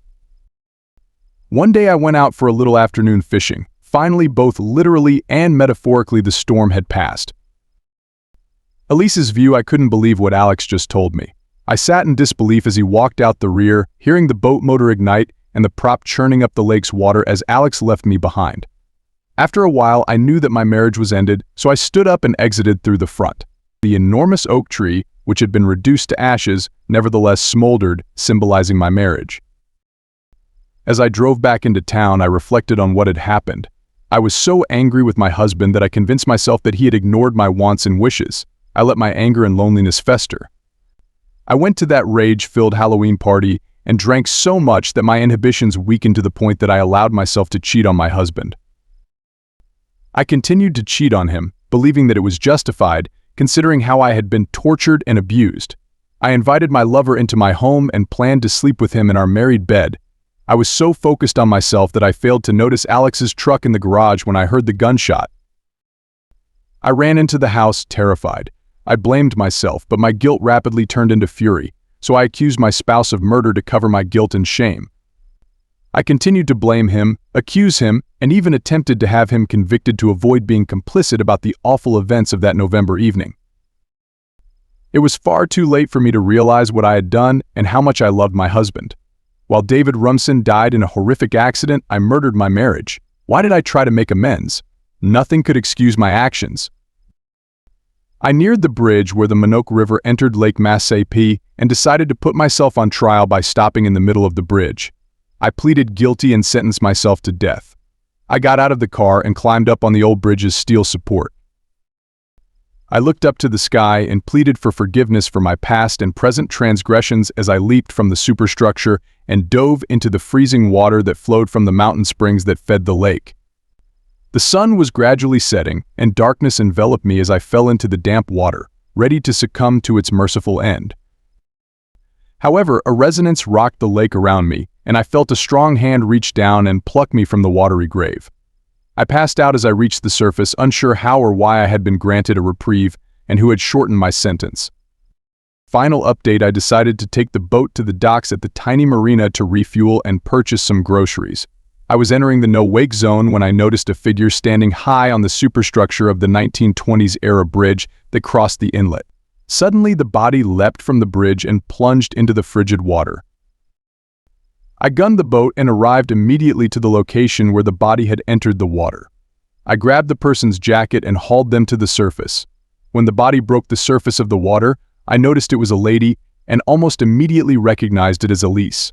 One day I went out for a little afternoon fishing. Finally, both literally and metaphorically, the storm had passed. Elise's view, I couldn't believe what Alex just told me. I sat in disbelief as he walked out the rear, hearing the boat motor ignite and the prop churning up the lake's water as Alex left me behind. After a while, I knew that my marriage was ended, so I stood up and exited through the front. The enormous oak tree, which had been reduced to ashes, nevertheless smoldered, symbolizing my marriage. As I drove back into town, I reflected on what had happened. I was so angry with my husband that I convinced myself that he had ignored my wants and wishes. I let my anger and loneliness fester. I went to that rage-filled Halloween party and drank so much that my inhibitions weakened to the point that I allowed myself to cheat on my husband. I continued to cheat on him, believing that it was justified, considering how I had been tortured and abused. I invited my lover into my home and planned to sleep with him in our married bed. I was so focused on myself that I failed to notice Alex's truck in the garage when I heard the gunshot. I ran into the house, terrified. I blamed myself, but my guilt rapidly turned into fury, so I accused my spouse of murder to cover my guilt and shame. I continued to blame him, accuse him, and even attempted to have him convicted to avoid being complicit about the awful events of that November evening. It was far too late for me to realize what I had done and how much I loved my husband. While David Rumson died in a horrific accident, I murdered my marriage. Why did I try to make amends? Nothing could excuse my actions. I neared the bridge where the Minook River entered Lake Massapee and decided to put myself on trial by stopping in the middle of the bridge. I pleaded guilty and sentenced myself to death. I got out of the car and climbed up on the old bridge's steel support. I looked up to the sky and pleaded for forgiveness for my past and present transgressions as I leaped from the superstructure and dove into the freezing water that flowed from the mountain springs that fed the lake. The sun was gradually setting, and darkness enveloped me as I fell into the damp water, ready to succumb to its merciful end. However, a resonance rocked the lake around me, and I felt a strong hand reach down and pluck me from the watery grave. I passed out as I reached the surface, unsure how or why I had been granted a reprieve and who had shortened my sentence. Final update: I decided to take the boat to the docks at the tiny marina to refuel and purchase some groceries. I was entering the no-wake zone when I noticed a figure standing high on the superstructure of the 1920s-era bridge that crossed the inlet. Suddenly, the body leapt from the bridge and plunged into the frigid water. I gunned the boat and arrived immediately to the location where the body had entered the water. I grabbed the person's jacket and hauled them to the surface. When the body broke the surface of the water, I noticed it was a lady and almost immediately recognized it as Elise.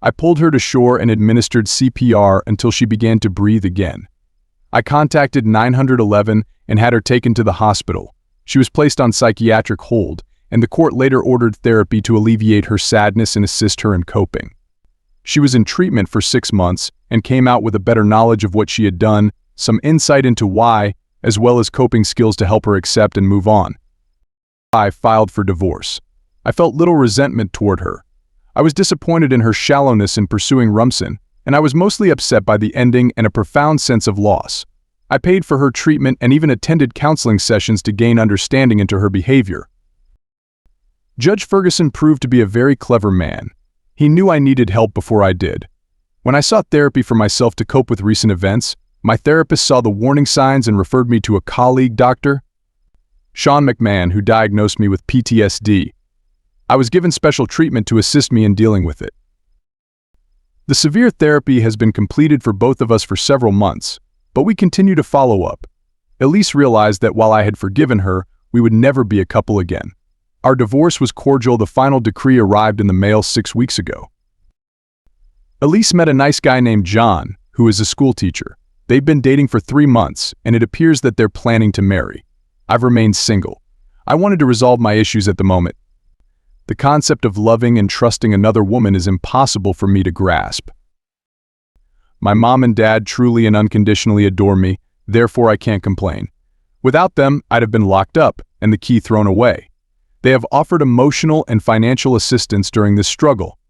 I pulled her to shore and administered CPR until she began to breathe again. I contacted 911 and had her taken to the hospital. She was placed on psychiatric hold, and the court later ordered therapy to alleviate her sadness and assist her in coping. She was in treatment for 6 months and came out with a better knowledge of what she had done, some insight into why, as well as coping skills to help her accept and move on. I filed for divorce. I felt little resentment toward her. I was disappointed in her shallowness in pursuing Rumson, and I was mostly upset by the ending and a profound sense of loss. I paid for her treatment and even attended counseling sessions to gain understanding into her behavior. Judge Ferguson proved to be a very clever man. He knew I needed help before I did. When I sought therapy for myself to cope with recent events, my therapist saw the warning signs and referred me to a colleague doctor, Sean McMahon, who diagnosed me with PTSD. I was given special treatment to assist me in dealing with it. The severe therapy has been completed for both of us for several months, but we continue to follow up. Elise realized that while I had forgiven her, we would never be a couple again. Our divorce was cordial. The final decree arrived in the mail 6 weeks ago. Elise met a nice guy named John, who is a school teacher. They've been dating for 3 months, and it appears that they're planning to marry. I've remained single. I wanted to resolve my issues at the moment. The concept of loving and trusting another woman is impossible for me to grasp. My mom and dad truly and unconditionally adore me, therefore I can't complain. Without them, I'd have been locked up and the key thrown away. They have offered emotional and financial assistance during this struggle.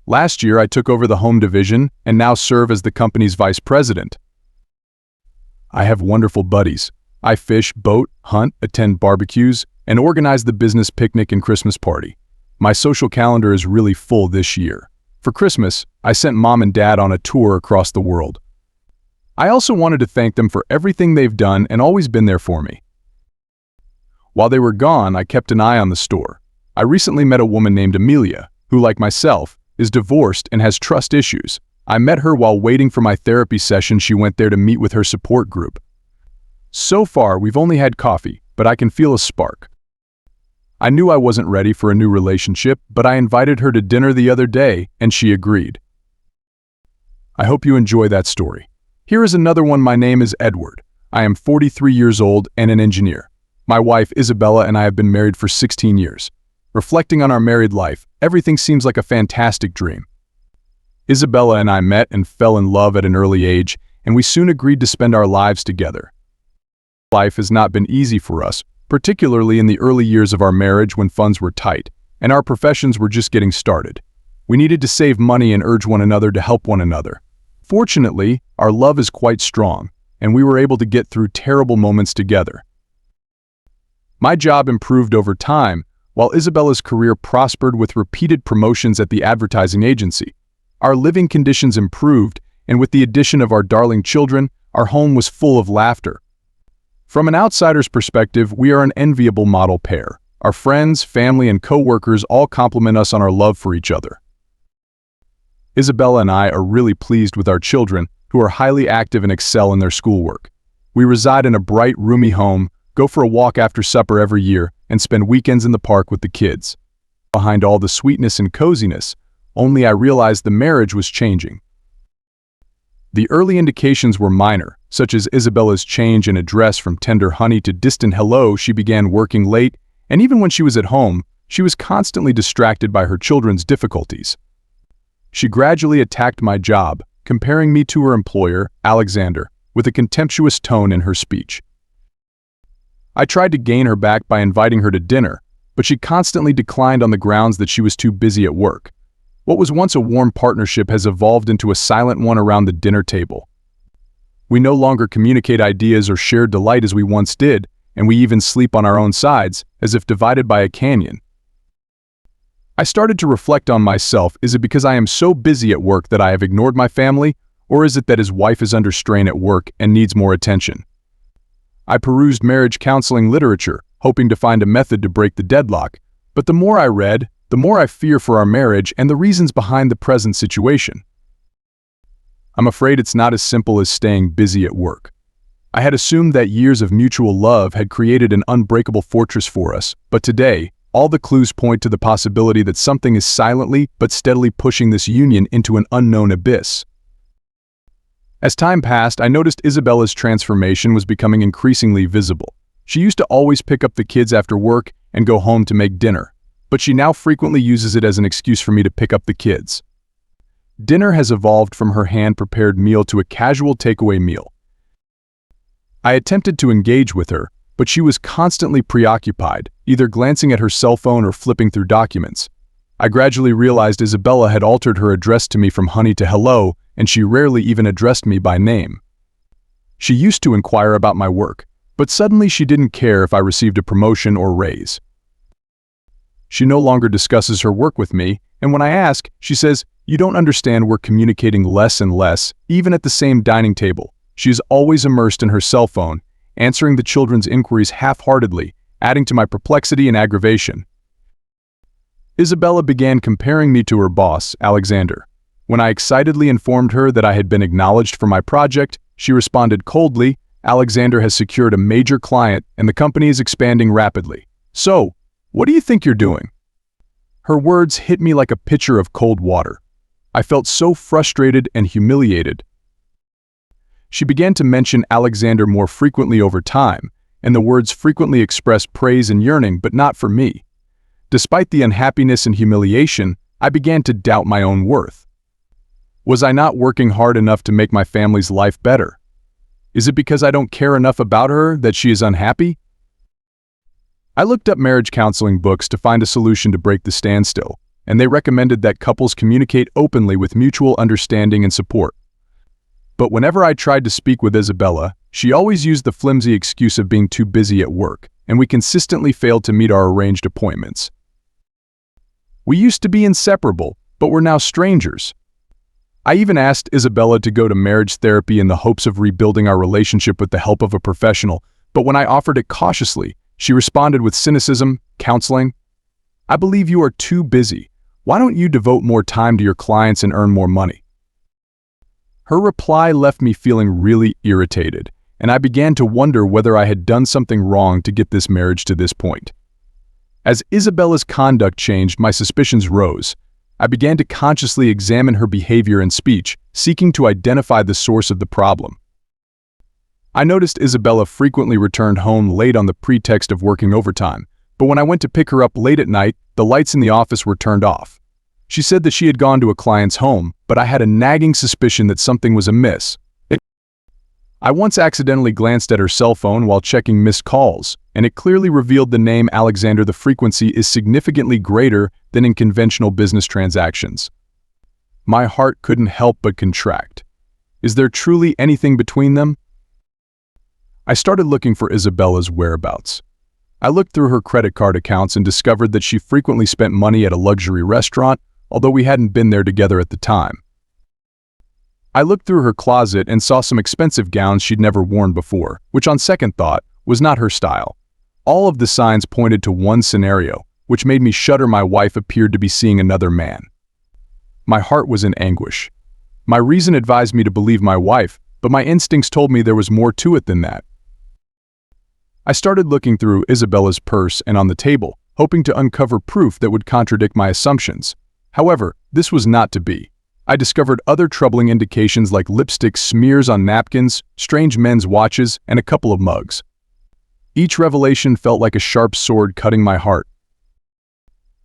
Last year, I took over the home division and now serve as the company's vice president. I have wonderful buddies. I fish, boat, hunt, attend barbecues, and organize the business picnic and Christmas party. My social calendar is really full this year. For Christmas, I sent Mom and Dad on a tour across the world. I also wanted to thank them for everything they've done and always been there for me. While they were gone, I kept an eye on the store. I recently met a woman named Amelia, who, like myself, is divorced and has trust issues. I met her while waiting for my therapy session. She went there to meet with her support group. So far, we've only had coffee, but I can feel a spark. I knew I wasn't ready for a new relationship, but I invited her to dinner the other day, and she agreed. I hope you enjoy that story. Here is another one. My name is Edward. I am 43 years old and an engineer. My wife, Isabella, and I have been married for 16 years. Reflecting on our married life, everything seems like a fantastic dream. Isabella and I met and fell in love at an early age, and we soon agreed to spend our lives together. Life has not been easy for us, particularly in the early years of our marriage when funds were tight, and our professions were just getting started. We needed to save money and urge one another to help one another. Fortunately, our love is quite strong, and we were able to get through terrible moments together. My job improved over time, while Isabella's career prospered with repeated promotions at the advertising agency. Our living conditions improved, and with the addition of our darling children, our home was full of laughter. From an outsider's perspective, we are an enviable model pair. Our friends, family, and co-workers all compliment us on our love for each other. Isabella and I are really pleased with our children, who are highly active and excel in their schoolwork. We reside in a bright, roomy home, go for a walk after supper every year, and spend weekends in the park with the kids. Behind all the sweetness and coziness, only I realized the marriage was changing. The early indications were minor, such as Isabella's change in address from tender honey to distant hello. She began working late, and even when she was at home, she was constantly distracted by her children's difficulties. She gradually attacked my job, comparing me to her employer, Alexander, with a contemptuous tone in her speech. I tried to gain her back by inviting her to dinner, but she constantly declined on the grounds that she was too busy at work. What was once a warm partnership has evolved into a silent one around the dinner table. We no longer communicate ideas or share delight as we once did, and we even sleep on our own sides, as if divided by a canyon. I started to reflect on myself. Is it because I am so busy at work that I have ignored my family, or is it that his wife is under strain at work and needs more attention? I perused marriage counseling literature, hoping to find a method to break the deadlock, but the more I read, the more I fear for our marriage and the reasons behind the present situation. I'm afraid it's not as simple as staying busy at work. I had assumed that years of mutual love had created an unbreakable fortress for us, but today, all the clues point to the possibility that something is silently but steadily pushing this union into an unknown abyss. As time passed, I noticed Isabella's transformation was becoming increasingly visible. She used to always pick up the kids after work and go home to make dinner, but she now frequently uses it as an excuse for me to pick up the kids. Dinner has evolved from her hand-prepared meal to a casual takeaway meal. I attempted to engage with her, but she was constantly preoccupied, either glancing at her cell phone or flipping through documents. I gradually realized Isabella had altered her address to me from honey to hello, and she rarely even addressed me by name. She used to inquire about my work, but suddenly she didn't care if I received a promotion or raise. She no longer discusses her work with me, and when I ask, she says, "You don't understand, we're communicating less and less, even at the same dining table." She is always immersed in her cell phone, answering the children's inquiries half-heartedly, adding to my perplexity and aggravation. Isabella began comparing me to her boss, Alexander. When I excitedly informed her that I had been acknowledged for my project, she responded coldly, "Alexander has secured a major client and the company is expanding rapidly. So, what do you think you're doing?" Her words hit me like a pitcher of cold water. I felt so frustrated and humiliated. She began to mention Alexander more frequently over time, and the words frequently expressed praise and yearning, but not for me. Despite the unhappiness and humiliation, I began to doubt my own worth. Was I not working hard enough to make my family's life better? Is it because I don't care enough about her that she is unhappy? I looked up marriage counseling books to find a solution to break the standstill. and they recommended that couples communicate openly with mutual understanding and support. But whenever I tried to speak with Isabella, she always used the flimsy excuse of being too busy at work, and we consistently failed to meet our arranged appointments. We used to be inseparable, but we're now strangers. I even asked Isabella to go to marriage therapy in the hopes of rebuilding our relationship with the help of a professional, but when I offered it cautiously, she responded with cynicism, counseling. "I believe you are too busy. Why don't you devote more time to your clients and earn more money?" Her reply left me feeling really irritated, and I began to wonder whether I had done something wrong to get this marriage to this point. As Isabella's conduct changed, my suspicions rose. I began to consciously examine her behavior and speech, seeking to identify the source of the problem. I noticed Isabella frequently returned home late on the pretext of working overtime, but when I went to pick her up late at night, the lights in the office were turned off. She said that she had gone to a client's home, but I had a nagging suspicion that something was amiss. I once accidentally glanced at her cell phone while checking missed calls, and it clearly revealed the name Alexander. The frequency is significantly greater than in conventional business transactions. My heart couldn't help but contract. Is there truly anything between them? I started looking for Isabella's whereabouts. I looked through her credit card accounts and discovered that she frequently spent money at a luxury restaurant, although we hadn't been there together at the time. I looked through her closet and saw some expensive gowns she'd never worn before, which on second thought was not her style. All of the signs pointed to one scenario, which made me shudder. My wife appeared to be seeing another man. My heart was in anguish. My reason advised me to believe my wife, but my instincts told me there was more to it than that. I started looking through Isabella's purse and on the table, hoping to uncover proof that would contradict my assumptions. However, this was not to be. I discovered other troubling indications like lipstick smears on napkins, strange men's watches, and a couple of mugs. Each revelation felt like a sharp sword cutting my heart.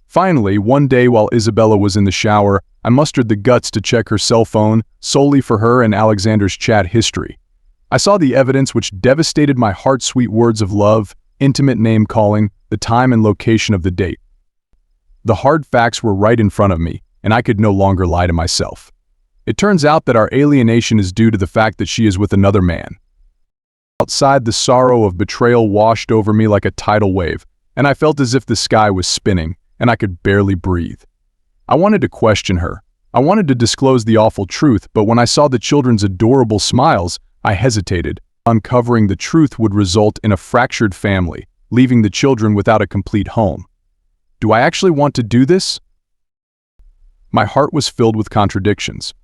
Finally, one day while Isabella was in the shower, I mustered the guts to check her cell phone solely for her and Alexander's chat history. I saw the evidence which devastated my heart: sweet words of love, intimate name-calling, the time and location of the date. The hard facts were right in front of me, and I could no longer lie to myself. It turns out that our alienation is due to the fact that she is with another man. Outside, the sorrow of betrayal washed over me like a tidal wave, and I felt as if the sky was spinning, and I could barely breathe. I wanted to question her. I wanted to disclose the awful truth, but when I saw the children's adorable smiles, I hesitated. Uncovering the truth would result in a fractured family, leaving the children without a complete home. Do I actually want to do this? My heart was filled with contradictions.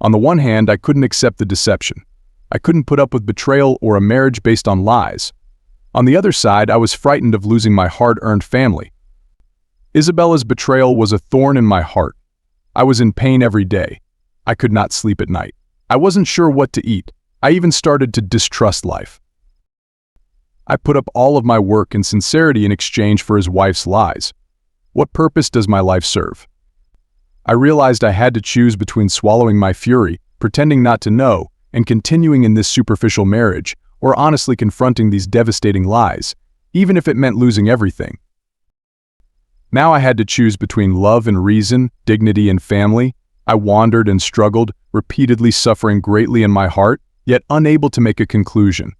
On the one hand, I couldn't accept the deception. I couldn't put up with betrayal or a marriage based on lies. On the other side, I was frightened of losing my hard-earned family. Isabella's betrayal was a thorn in my heart. I was in pain every day. I could not sleep at night. I wasn't sure what to eat. I even started to distrust life. I put up all of my work and sincerity in exchange for his wife's lies. What purpose does my life serve? I realized I had to choose between swallowing my fury, pretending not to know, and continuing in this superficial marriage, or honestly confronting these devastating lies, even if it meant losing everything. Now I had to choose between love and reason, dignity and family. I wandered and struggled, repeatedly suffering greatly in my heart, yet unable to make a conclusion.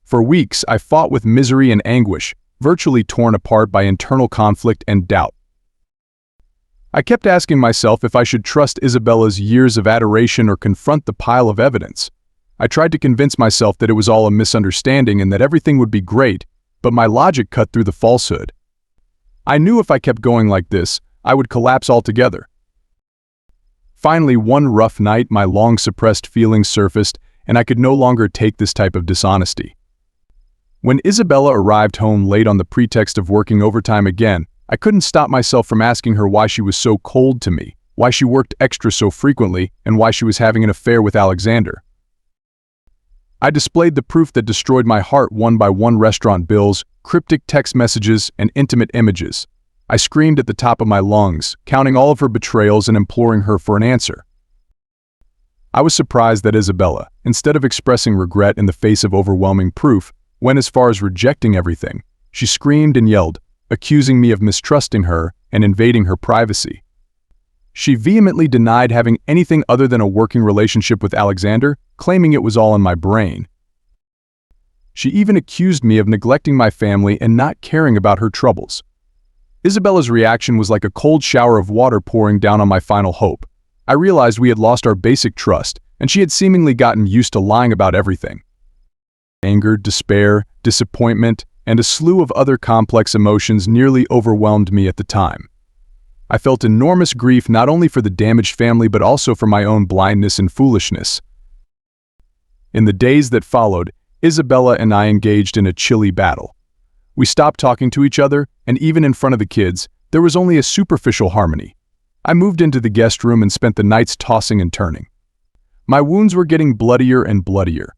For weeks, I fought with misery and anguish, virtually torn apart by internal conflict and doubt. I kept asking myself if I should trust Isabella's years of adoration or confront the pile of evidence. I tried to convince myself that it was all a misunderstanding and that everything would be great, but my logic cut through the falsehood. I knew if I kept going like this, I would collapse altogether. Finally, one rough night, my long-suppressed feelings surfaced, and I could no longer take this type of dishonesty. When Isabella arrived home late on the pretext of working overtime again, I couldn't stop myself from asking her why she was so cold to me, why she worked extra so frequently, and why she was having an affair with Alexander. I displayed the proof that destroyed my heart one by one: restaurant bills, cryptic text messages, and intimate images. I screamed at the top of my lungs, counting all of her betrayals and imploring her for an answer. I was surprised that Isabella, instead of expressing regret in the face of overwhelming proof, went as far as rejecting everything. She screamed and yelled, accusing me of mistrusting her and invading her privacy. She vehemently denied having anything other than a working relationship with Alexander, claiming it was all in my brain. She even accused me of neglecting my family and not caring about her troubles. Isabella's reaction was like a cold shower of water pouring down on my final hope. I realized we had lost our basic trust, and she had seemingly gotten used to lying about everything. Anger, despair, disappointment, and a slew of other complex emotions nearly overwhelmed me at the time. I felt enormous grief not only for the damaged family but also for my own blindness and foolishness. In the days that followed, Isabella and I engaged in a chilly battle. We stopped talking to each other, and even in front of the kids, there was only a superficial harmony. I moved into the guest room and spent the nights tossing and turning. My wounds were getting bloodier and bloodier.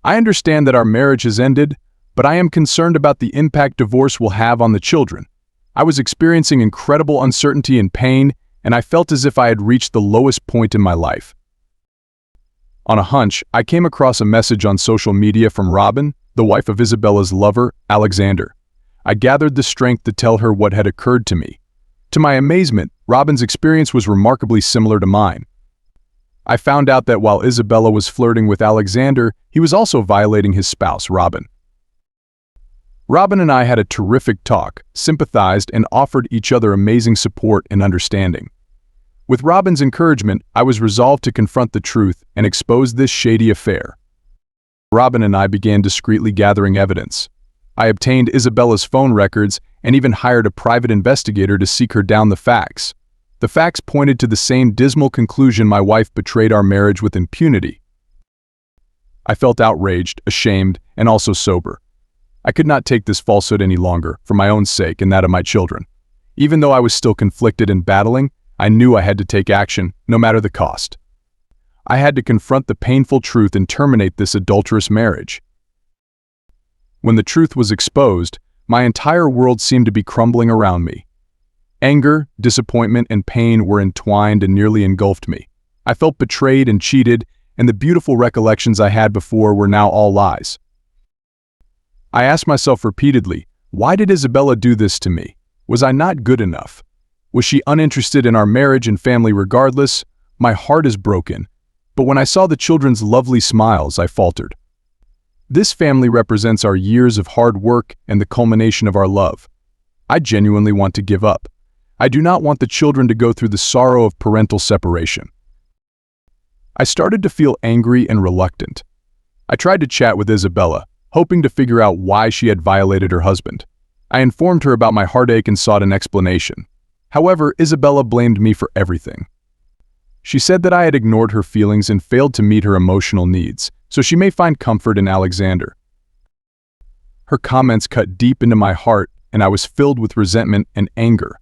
I understand that our marriage has ended, but I am concerned about the impact divorce will have on the children. I was experiencing incredible uncertainty and pain, and I felt as if I had reached the lowest point in my life. On a hunch, I came across a message on social media from Robin, the wife of Isabella's lover, Alexander. I gathered the strength to tell her what had occurred to me. To my amazement, Robin's experience was remarkably similar to mine. I found out that while Isabella was flirting with Alexander, he was also violating his spouse, Robin. Robin and I had a terrific talk, sympathized, and offered each other amazing support and understanding. With Robin's encouragement, I was resolved to confront the truth and expose this shady affair. Robin and I began discreetly gathering evidence. I obtained Isabella's phone records and even hired a private investigator to seek her down the facts. The facts pointed to the same dismal conclusion: my wife betrayed our marriage with impunity. I felt outraged, ashamed, and also sober. I could not take this falsehood any longer, for my own sake and that of my children. Even though I was still conflicted and battling, I knew I had to take action, no matter the cost. I had to confront the painful truth and terminate this adulterous marriage. When the truth was exposed, my entire world seemed to be crumbling around me. Anger, disappointment, and pain were entwined and nearly engulfed me. I felt betrayed and cheated, and the beautiful recollections I had before were now all lies. I asked myself repeatedly, why did Isabella do this to me? Was I not good enough? Was she uninterested in our marriage and family regardless? My heart is broken. But when I saw the children's lovely smiles, I faltered. This family represents our years of hard work and the culmination of our love. I genuinely want to give up. I do not want the children to go through the sorrow of parental separation. I started to feel angry and reluctant. I tried to chat with Isabella, hoping to figure out why she had violated her husband. I informed her about my heartache and sought an explanation. However, Isabella blamed me for everything. She said that I had ignored her feelings and failed to meet her emotional needs, so she may find comfort in Alexander. Her comments cut deep into my heart, and I was filled with resentment and anger.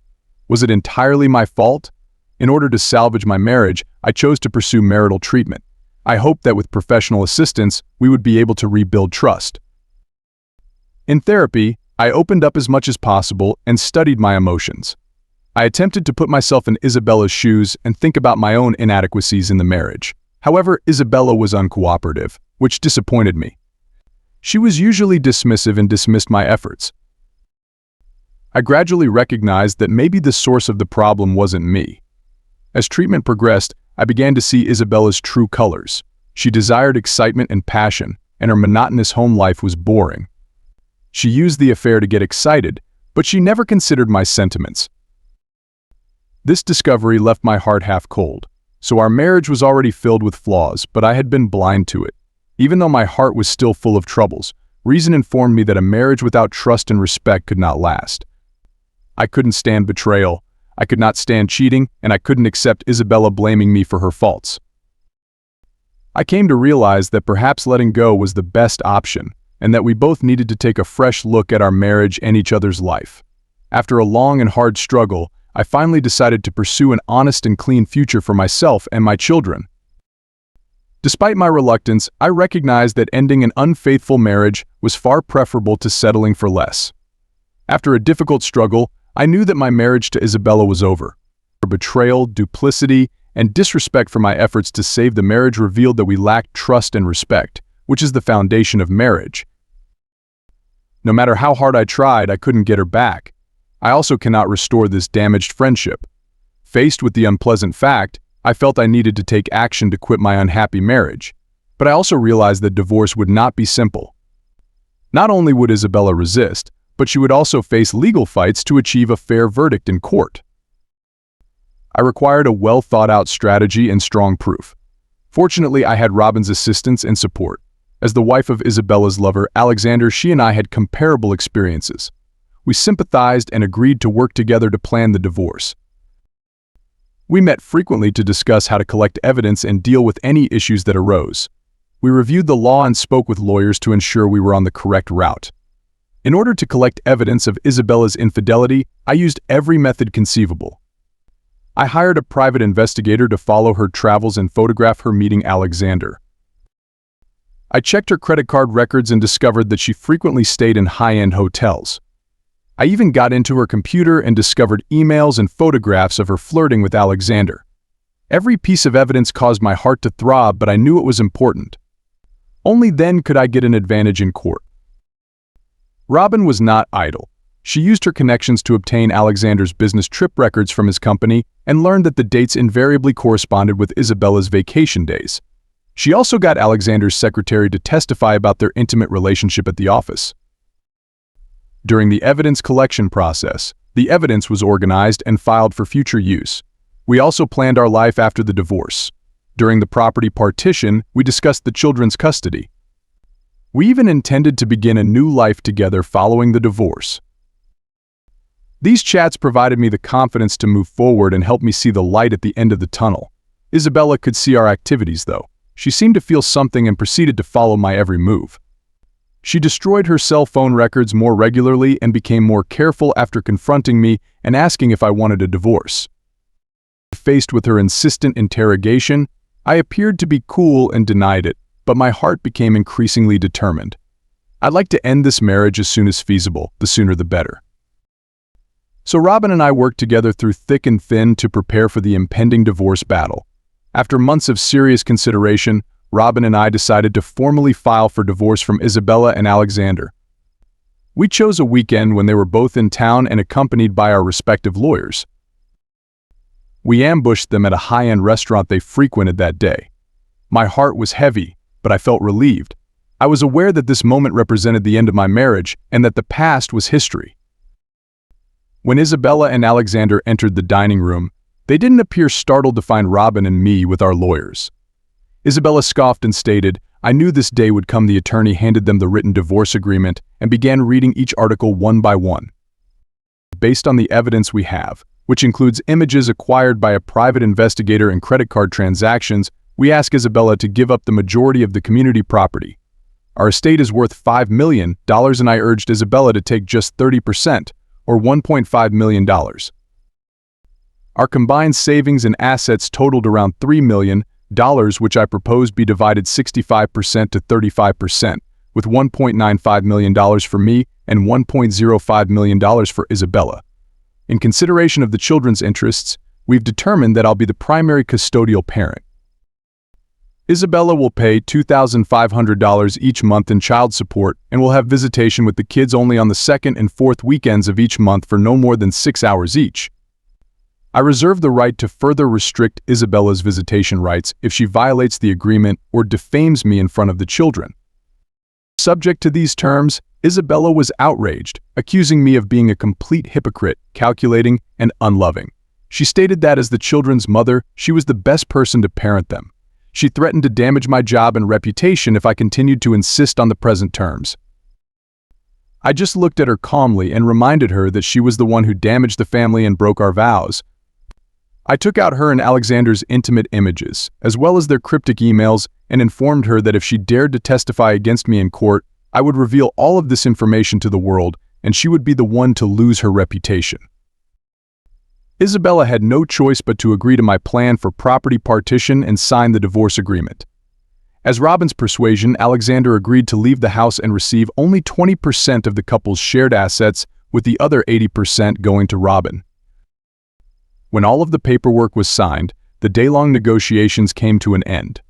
Was it entirely my fault? In order to salvage my marriage, I chose to pursue marital treatment. I hoped that with professional assistance, we would be able to rebuild trust. In therapy, I opened up as much as possible and studied my emotions. I attempted to put myself in Isabella's shoes and think about my own inadequacies in the marriage. However, Isabella was uncooperative, which disappointed me. She was usually dismissive and dismissed my efforts. I gradually recognized that maybe the source of the problem wasn't me. As treatment progressed, I began to see Isabella's true colors. She desired excitement and passion, and her monotonous home life was boring. She used the affair to get excited, but she never considered my sentiments. This discovery left my heart half cold. So our marriage was already filled with flaws, but I had been blind to it. Even though my heart was still full of troubles, reason informed me that a marriage without trust and respect could not last. I couldn't stand betrayal, I could not stand cheating, and I couldn't accept Isabella blaming me for her faults. I came to realize that perhaps letting go was the best option, and that we both needed to take a fresh look at our marriage and each other's life. After a long and hard struggle, I finally decided to pursue an honest and clean future for myself and my children. Despite my reluctance, I recognized that ending an unfaithful marriage was far preferable to settling for less. After a difficult struggle, I knew that my marriage to Isabella was over. Her betrayal, duplicity, and disrespect for my efforts to save the marriage revealed that we lacked trust and respect, which is the foundation of marriage. No matter how hard I tried, I couldn't get her back. I also cannot restore this damaged friendship. Faced with the unpleasant fact, I felt I needed to take action to quit my unhappy marriage. But I also realized that divorce would not be simple. Not only would Isabella resist, but she would also face legal fights to achieve a fair verdict in court. I required a well-thought-out strategy and strong proof. Fortunately, I had Robin's assistance and support. As the wife of Isabella's lover, Alexander, she and I had comparable experiences. We sympathized and agreed to work together to plan the divorce. We met frequently to discuss how to collect evidence and deal with any issues that arose. We reviewed the law and spoke with lawyers to ensure we were on the correct route. In order to collect evidence of Isabella's infidelity, I used every method conceivable. I hired a private investigator to follow her travels and photograph her meeting Alexander. I checked her credit card records and discovered that she frequently stayed in high-end hotels. I even got into her computer and discovered emails and photographs of her flirting with Alexander. Every piece of evidence caused my heart to throb, but I knew it was important. Only then could I get an advantage in court. Robin was not idle. She used her connections to obtain Alexander's business trip records from his company and learned that the dates invariably corresponded with Isabella's vacation days. She also got Alexander's secretary to testify about their intimate relationship at the office. During the evidence collection process, the evidence was organized and filed for future use. We also planned our life after the divorce. During the property partition, we discussed the children's custody. We even intended to begin a new life together following the divorce. These chats provided me the confidence to move forward and helped me see the light at the end of the tunnel. Isabella could see our activities, though. She seemed to feel something and proceeded to follow my every move. She destroyed her cell phone records more regularly and became more careful after confronting me and asking if I wanted a divorce. Faced with her insistent interrogation, I appeared to be cool and denied it, but my heart became increasingly determined. I'd like to end this marriage as soon as feasible, the sooner the better. So Robin and I worked together through thick and thin to prepare for the impending divorce battle. After months of serious consideration, Robin and I decided to formally file for divorce from Isabella and Alexander. We chose a weekend when they were both in town and accompanied by our respective lawyers. We ambushed them at a high-end restaurant they frequented that day. My heart was heavy, but I felt relieved. I was aware that this moment represented the end of my marriage and that the past was history. When Isabella and Alexander entered the dining room, they didn't appear startled to find Robin and me with our lawyers. Isabella scoffed and stated, "I knew this day would come." The attorney handed them the written divorce agreement and began reading each article one by one. Based on the evidence we have, which includes images acquired by a private investigator and credit card transactions, we ask Isabella to give up the majority of the community property. Our estate is worth $5 million, and I urged Isabella to take just 30%, or $1.5 million. Our combined savings and assets totaled around $3 million, which I proposed be divided 65% to 35%, with $1.95 million for me and $1.05 million for Isabella. In consideration of the children's interests, we've determined that I'll be the primary custodial parent. Isabella will pay $2,500 each month in child support and will have visitation with the kids only on the second and fourth weekends of each month for no more than 6 hours each. I reserve the right to further restrict Isabella's visitation rights if she violates the agreement or defames me in front of the children. Subject to these terms, Isabella was outraged, accusing me of being a complete hypocrite, calculating, and unloving. She stated that as the children's mother, she was the best person to parent them. She threatened to damage my job and reputation if I continued to insist on the present terms. I just looked at her calmly and reminded her that she was the one who damaged the family and broke our vows. I took out her and Alexander's intimate images, as well as their cryptic emails, and informed her that if she dared to testify against me in court, I would reveal all of this information to the world, and she would be the one to lose her reputation. Isabella had no choice but to agree to my plan for property partition and sign the divorce agreement. As Robin's persuasion, Alexander agreed to leave the house and receive only 20% of the couple's shared assets, with the other 80% going to Robin. When all of the paperwork was signed, the day-long negotiations came to an end.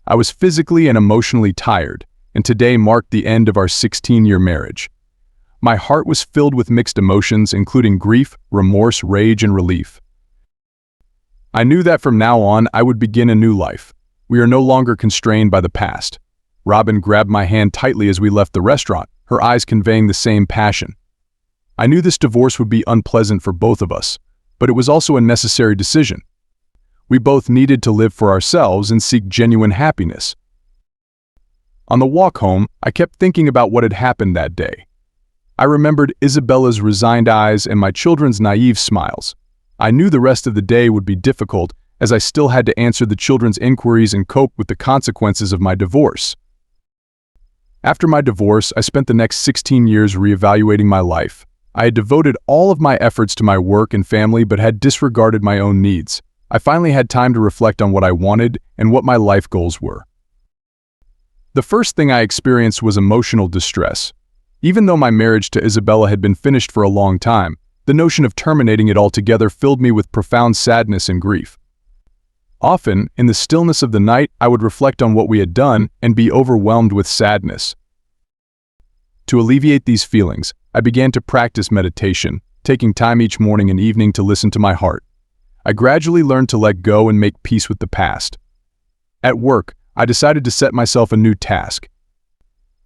I was physically and emotionally tired, and today marked the end of our 16-year marriage. my heart was filled with mixed emotions, including grief, remorse, rage, and relief. I knew that from now on, I would begin a new life. We are no longer constrained by the past. Robin grabbed my hand tightly as we left the restaurant, her eyes conveying the same passion. I knew this divorce would be unpleasant for both of us, but it was also a necessary decision. We both needed to live for ourselves and seek genuine happiness. On the walk home, I kept thinking about what had happened that day. I remembered Isabella's resigned eyes and my children's naive smiles. I knew the rest of the day would be difficult, as I still had to answer the children's inquiries and cope with the consequences of my divorce. After my divorce, I spent the next 16 years reevaluating my life. I had devoted all of my efforts to my work and family but had disregarded my own needs. I finally had time to reflect on what I wanted and what my life goals were. The first thing I experienced was emotional distress. Even though my marriage to Isabella had been finished for a long time, the notion of terminating it altogether filled me with profound sadness and grief. Often, in the stillness of the night, I would reflect on what we had done and be overwhelmed with sadness. To alleviate these feelings, I began to practice meditation, taking time each morning and evening to listen to my heart. I gradually learned to let go and make peace with the past. At work, I decided to set myself a new task.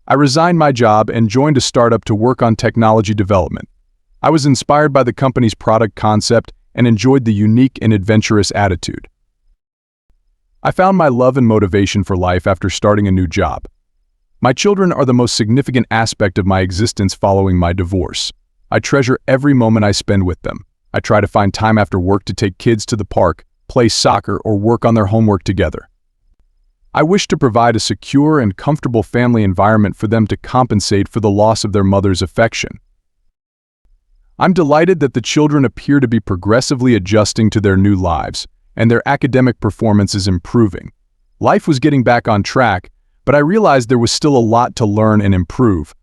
I resigned my job and joined a startup to work on technology development. I was inspired by the company's product concept and enjoyed the unique and adventurous attitude. I found my love and motivation for life after starting a new job. My children are the most significant aspect of my existence following my divorce. I treasure every moment I spend with them. I try to find time after work to take kids to the park, play soccer, or work on their homework together. I wish to provide a secure and comfortable family environment for them to compensate for the loss of their mother's affection. I'm delighted that the children appear to be progressively adjusting to their new lives, and their academic performance is improving. Life was getting back on track, but I realized there was still a lot to learn and improve.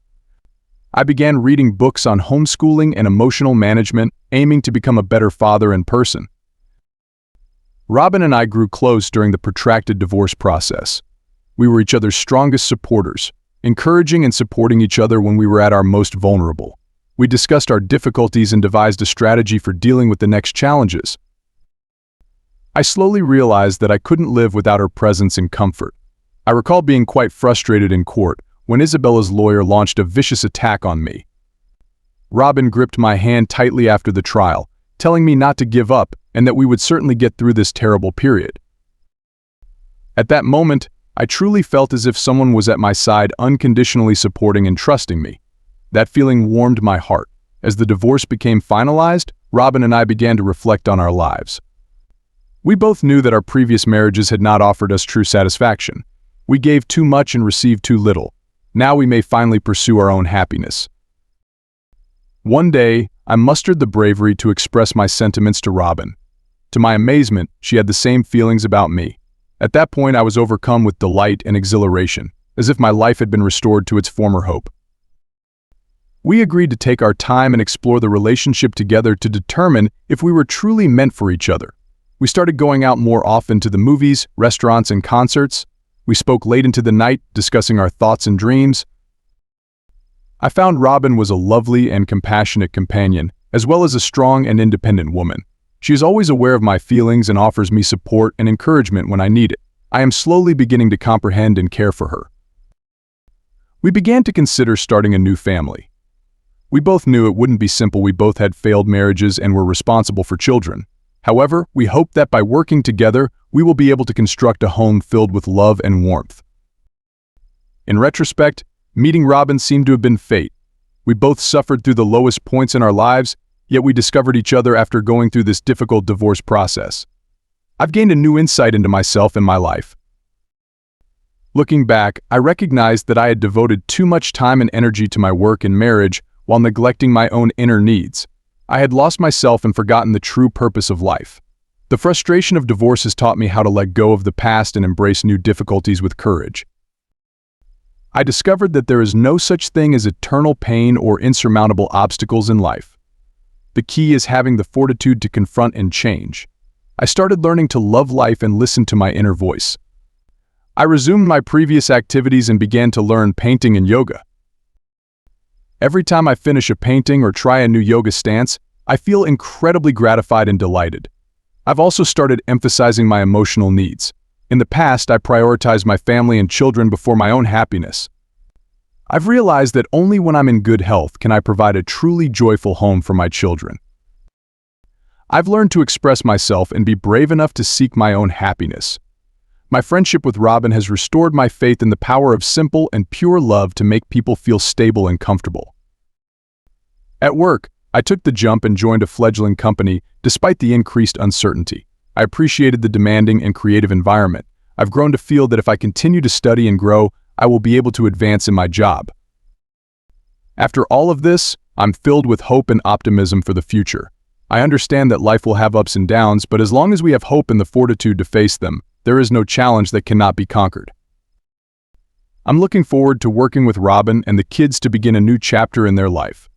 I began reading books on homeschooling and emotional management, aiming to become a better father in person. Robin and I grew close during the protracted divorce process. We were each other's strongest supporters, encouraging and supporting each other when we were at our most vulnerable. We discussed our difficulties and devised a strategy for dealing with the next challenges. I slowly realized that I couldn't live without her presence and comfort. I recall being quite frustrated in court when Isabella's lawyer launched a vicious attack on me. Robin gripped my hand tightly after the trial, telling me not to give up and that we would certainly get through this terrible period. At that moment, I truly felt as if someone was at my side, unconditionally supporting and trusting me. That feeling warmed my heart. As the divorce became finalized, Robin and I began to reflect on our lives. We both knew that our previous marriages had not offered us true satisfaction. We gave too much and received too little. Now we may finally pursue our own happiness. One day, I mustered the bravery to express my sentiments to Robin. To my amazement, she had the same feelings about me. At that point, I was overcome with delight and exhilaration, as if my life had been restored to its former hope. We agreed to take our time and explore the relationship together to determine if we were truly meant for each other. We started going out more often to the movies, restaurants, and concerts. We spoke late into the night, discussing our thoughts and dreams. I found Robin was a lovely and compassionate companion, as well as a strong and independent woman. She is always aware of my feelings and offers me support and encouragement when I need it. I am slowly beginning to comprehend and care for her. We began to consider starting a new family. We both knew it wouldn't be simple. We both had failed marriages and were responsible for children. However, we hope that by working together, we will be able to construct a home filled with love and warmth. In retrospect, meeting Robin seemed to have been fate. We both suffered through the lowest points in our lives, yet we discovered each other after going through this difficult divorce process. I've gained a new insight into myself and my life. Looking back, I recognized that I had devoted too much time and energy to my work and marriage while neglecting my own inner needs. I had lost myself and forgotten the true purpose of life. The frustration of divorce has taught me how to let go of the past and embrace new difficulties with courage. I discovered that there is no such thing as eternal pain or insurmountable obstacles in life. The key is having the fortitude to confront and change. I started learning to love life and listen to my inner voice. I resumed my previous activities and began to learn painting and yoga. Every time I finish a painting or try a new yoga stance, I feel incredibly gratified and delighted. I've also started emphasizing my emotional needs. In the past, I prioritized my family and children before my own happiness. I've realized that only when I'm in good health can I provide a truly joyful home for my children. I've learned to express myself and be brave enough to seek my own happiness. My friendship with Robin has restored my faith in the power of simple and pure love to make people feel stable and comfortable. At work, I took the jump and joined a fledgling company despite the increased uncertainty. I appreciated the demanding and creative environment. I've grown to feel that if I continue to study and grow, I will be able to advance in my job. After all of this, I'm filled with hope and optimism for the future. I understand that life will have ups and downs, but as long as we have hope and the fortitude to face them, there is no challenge that cannot be conquered. I'm looking forward to working with Robin and the kids to begin a new chapter in their life.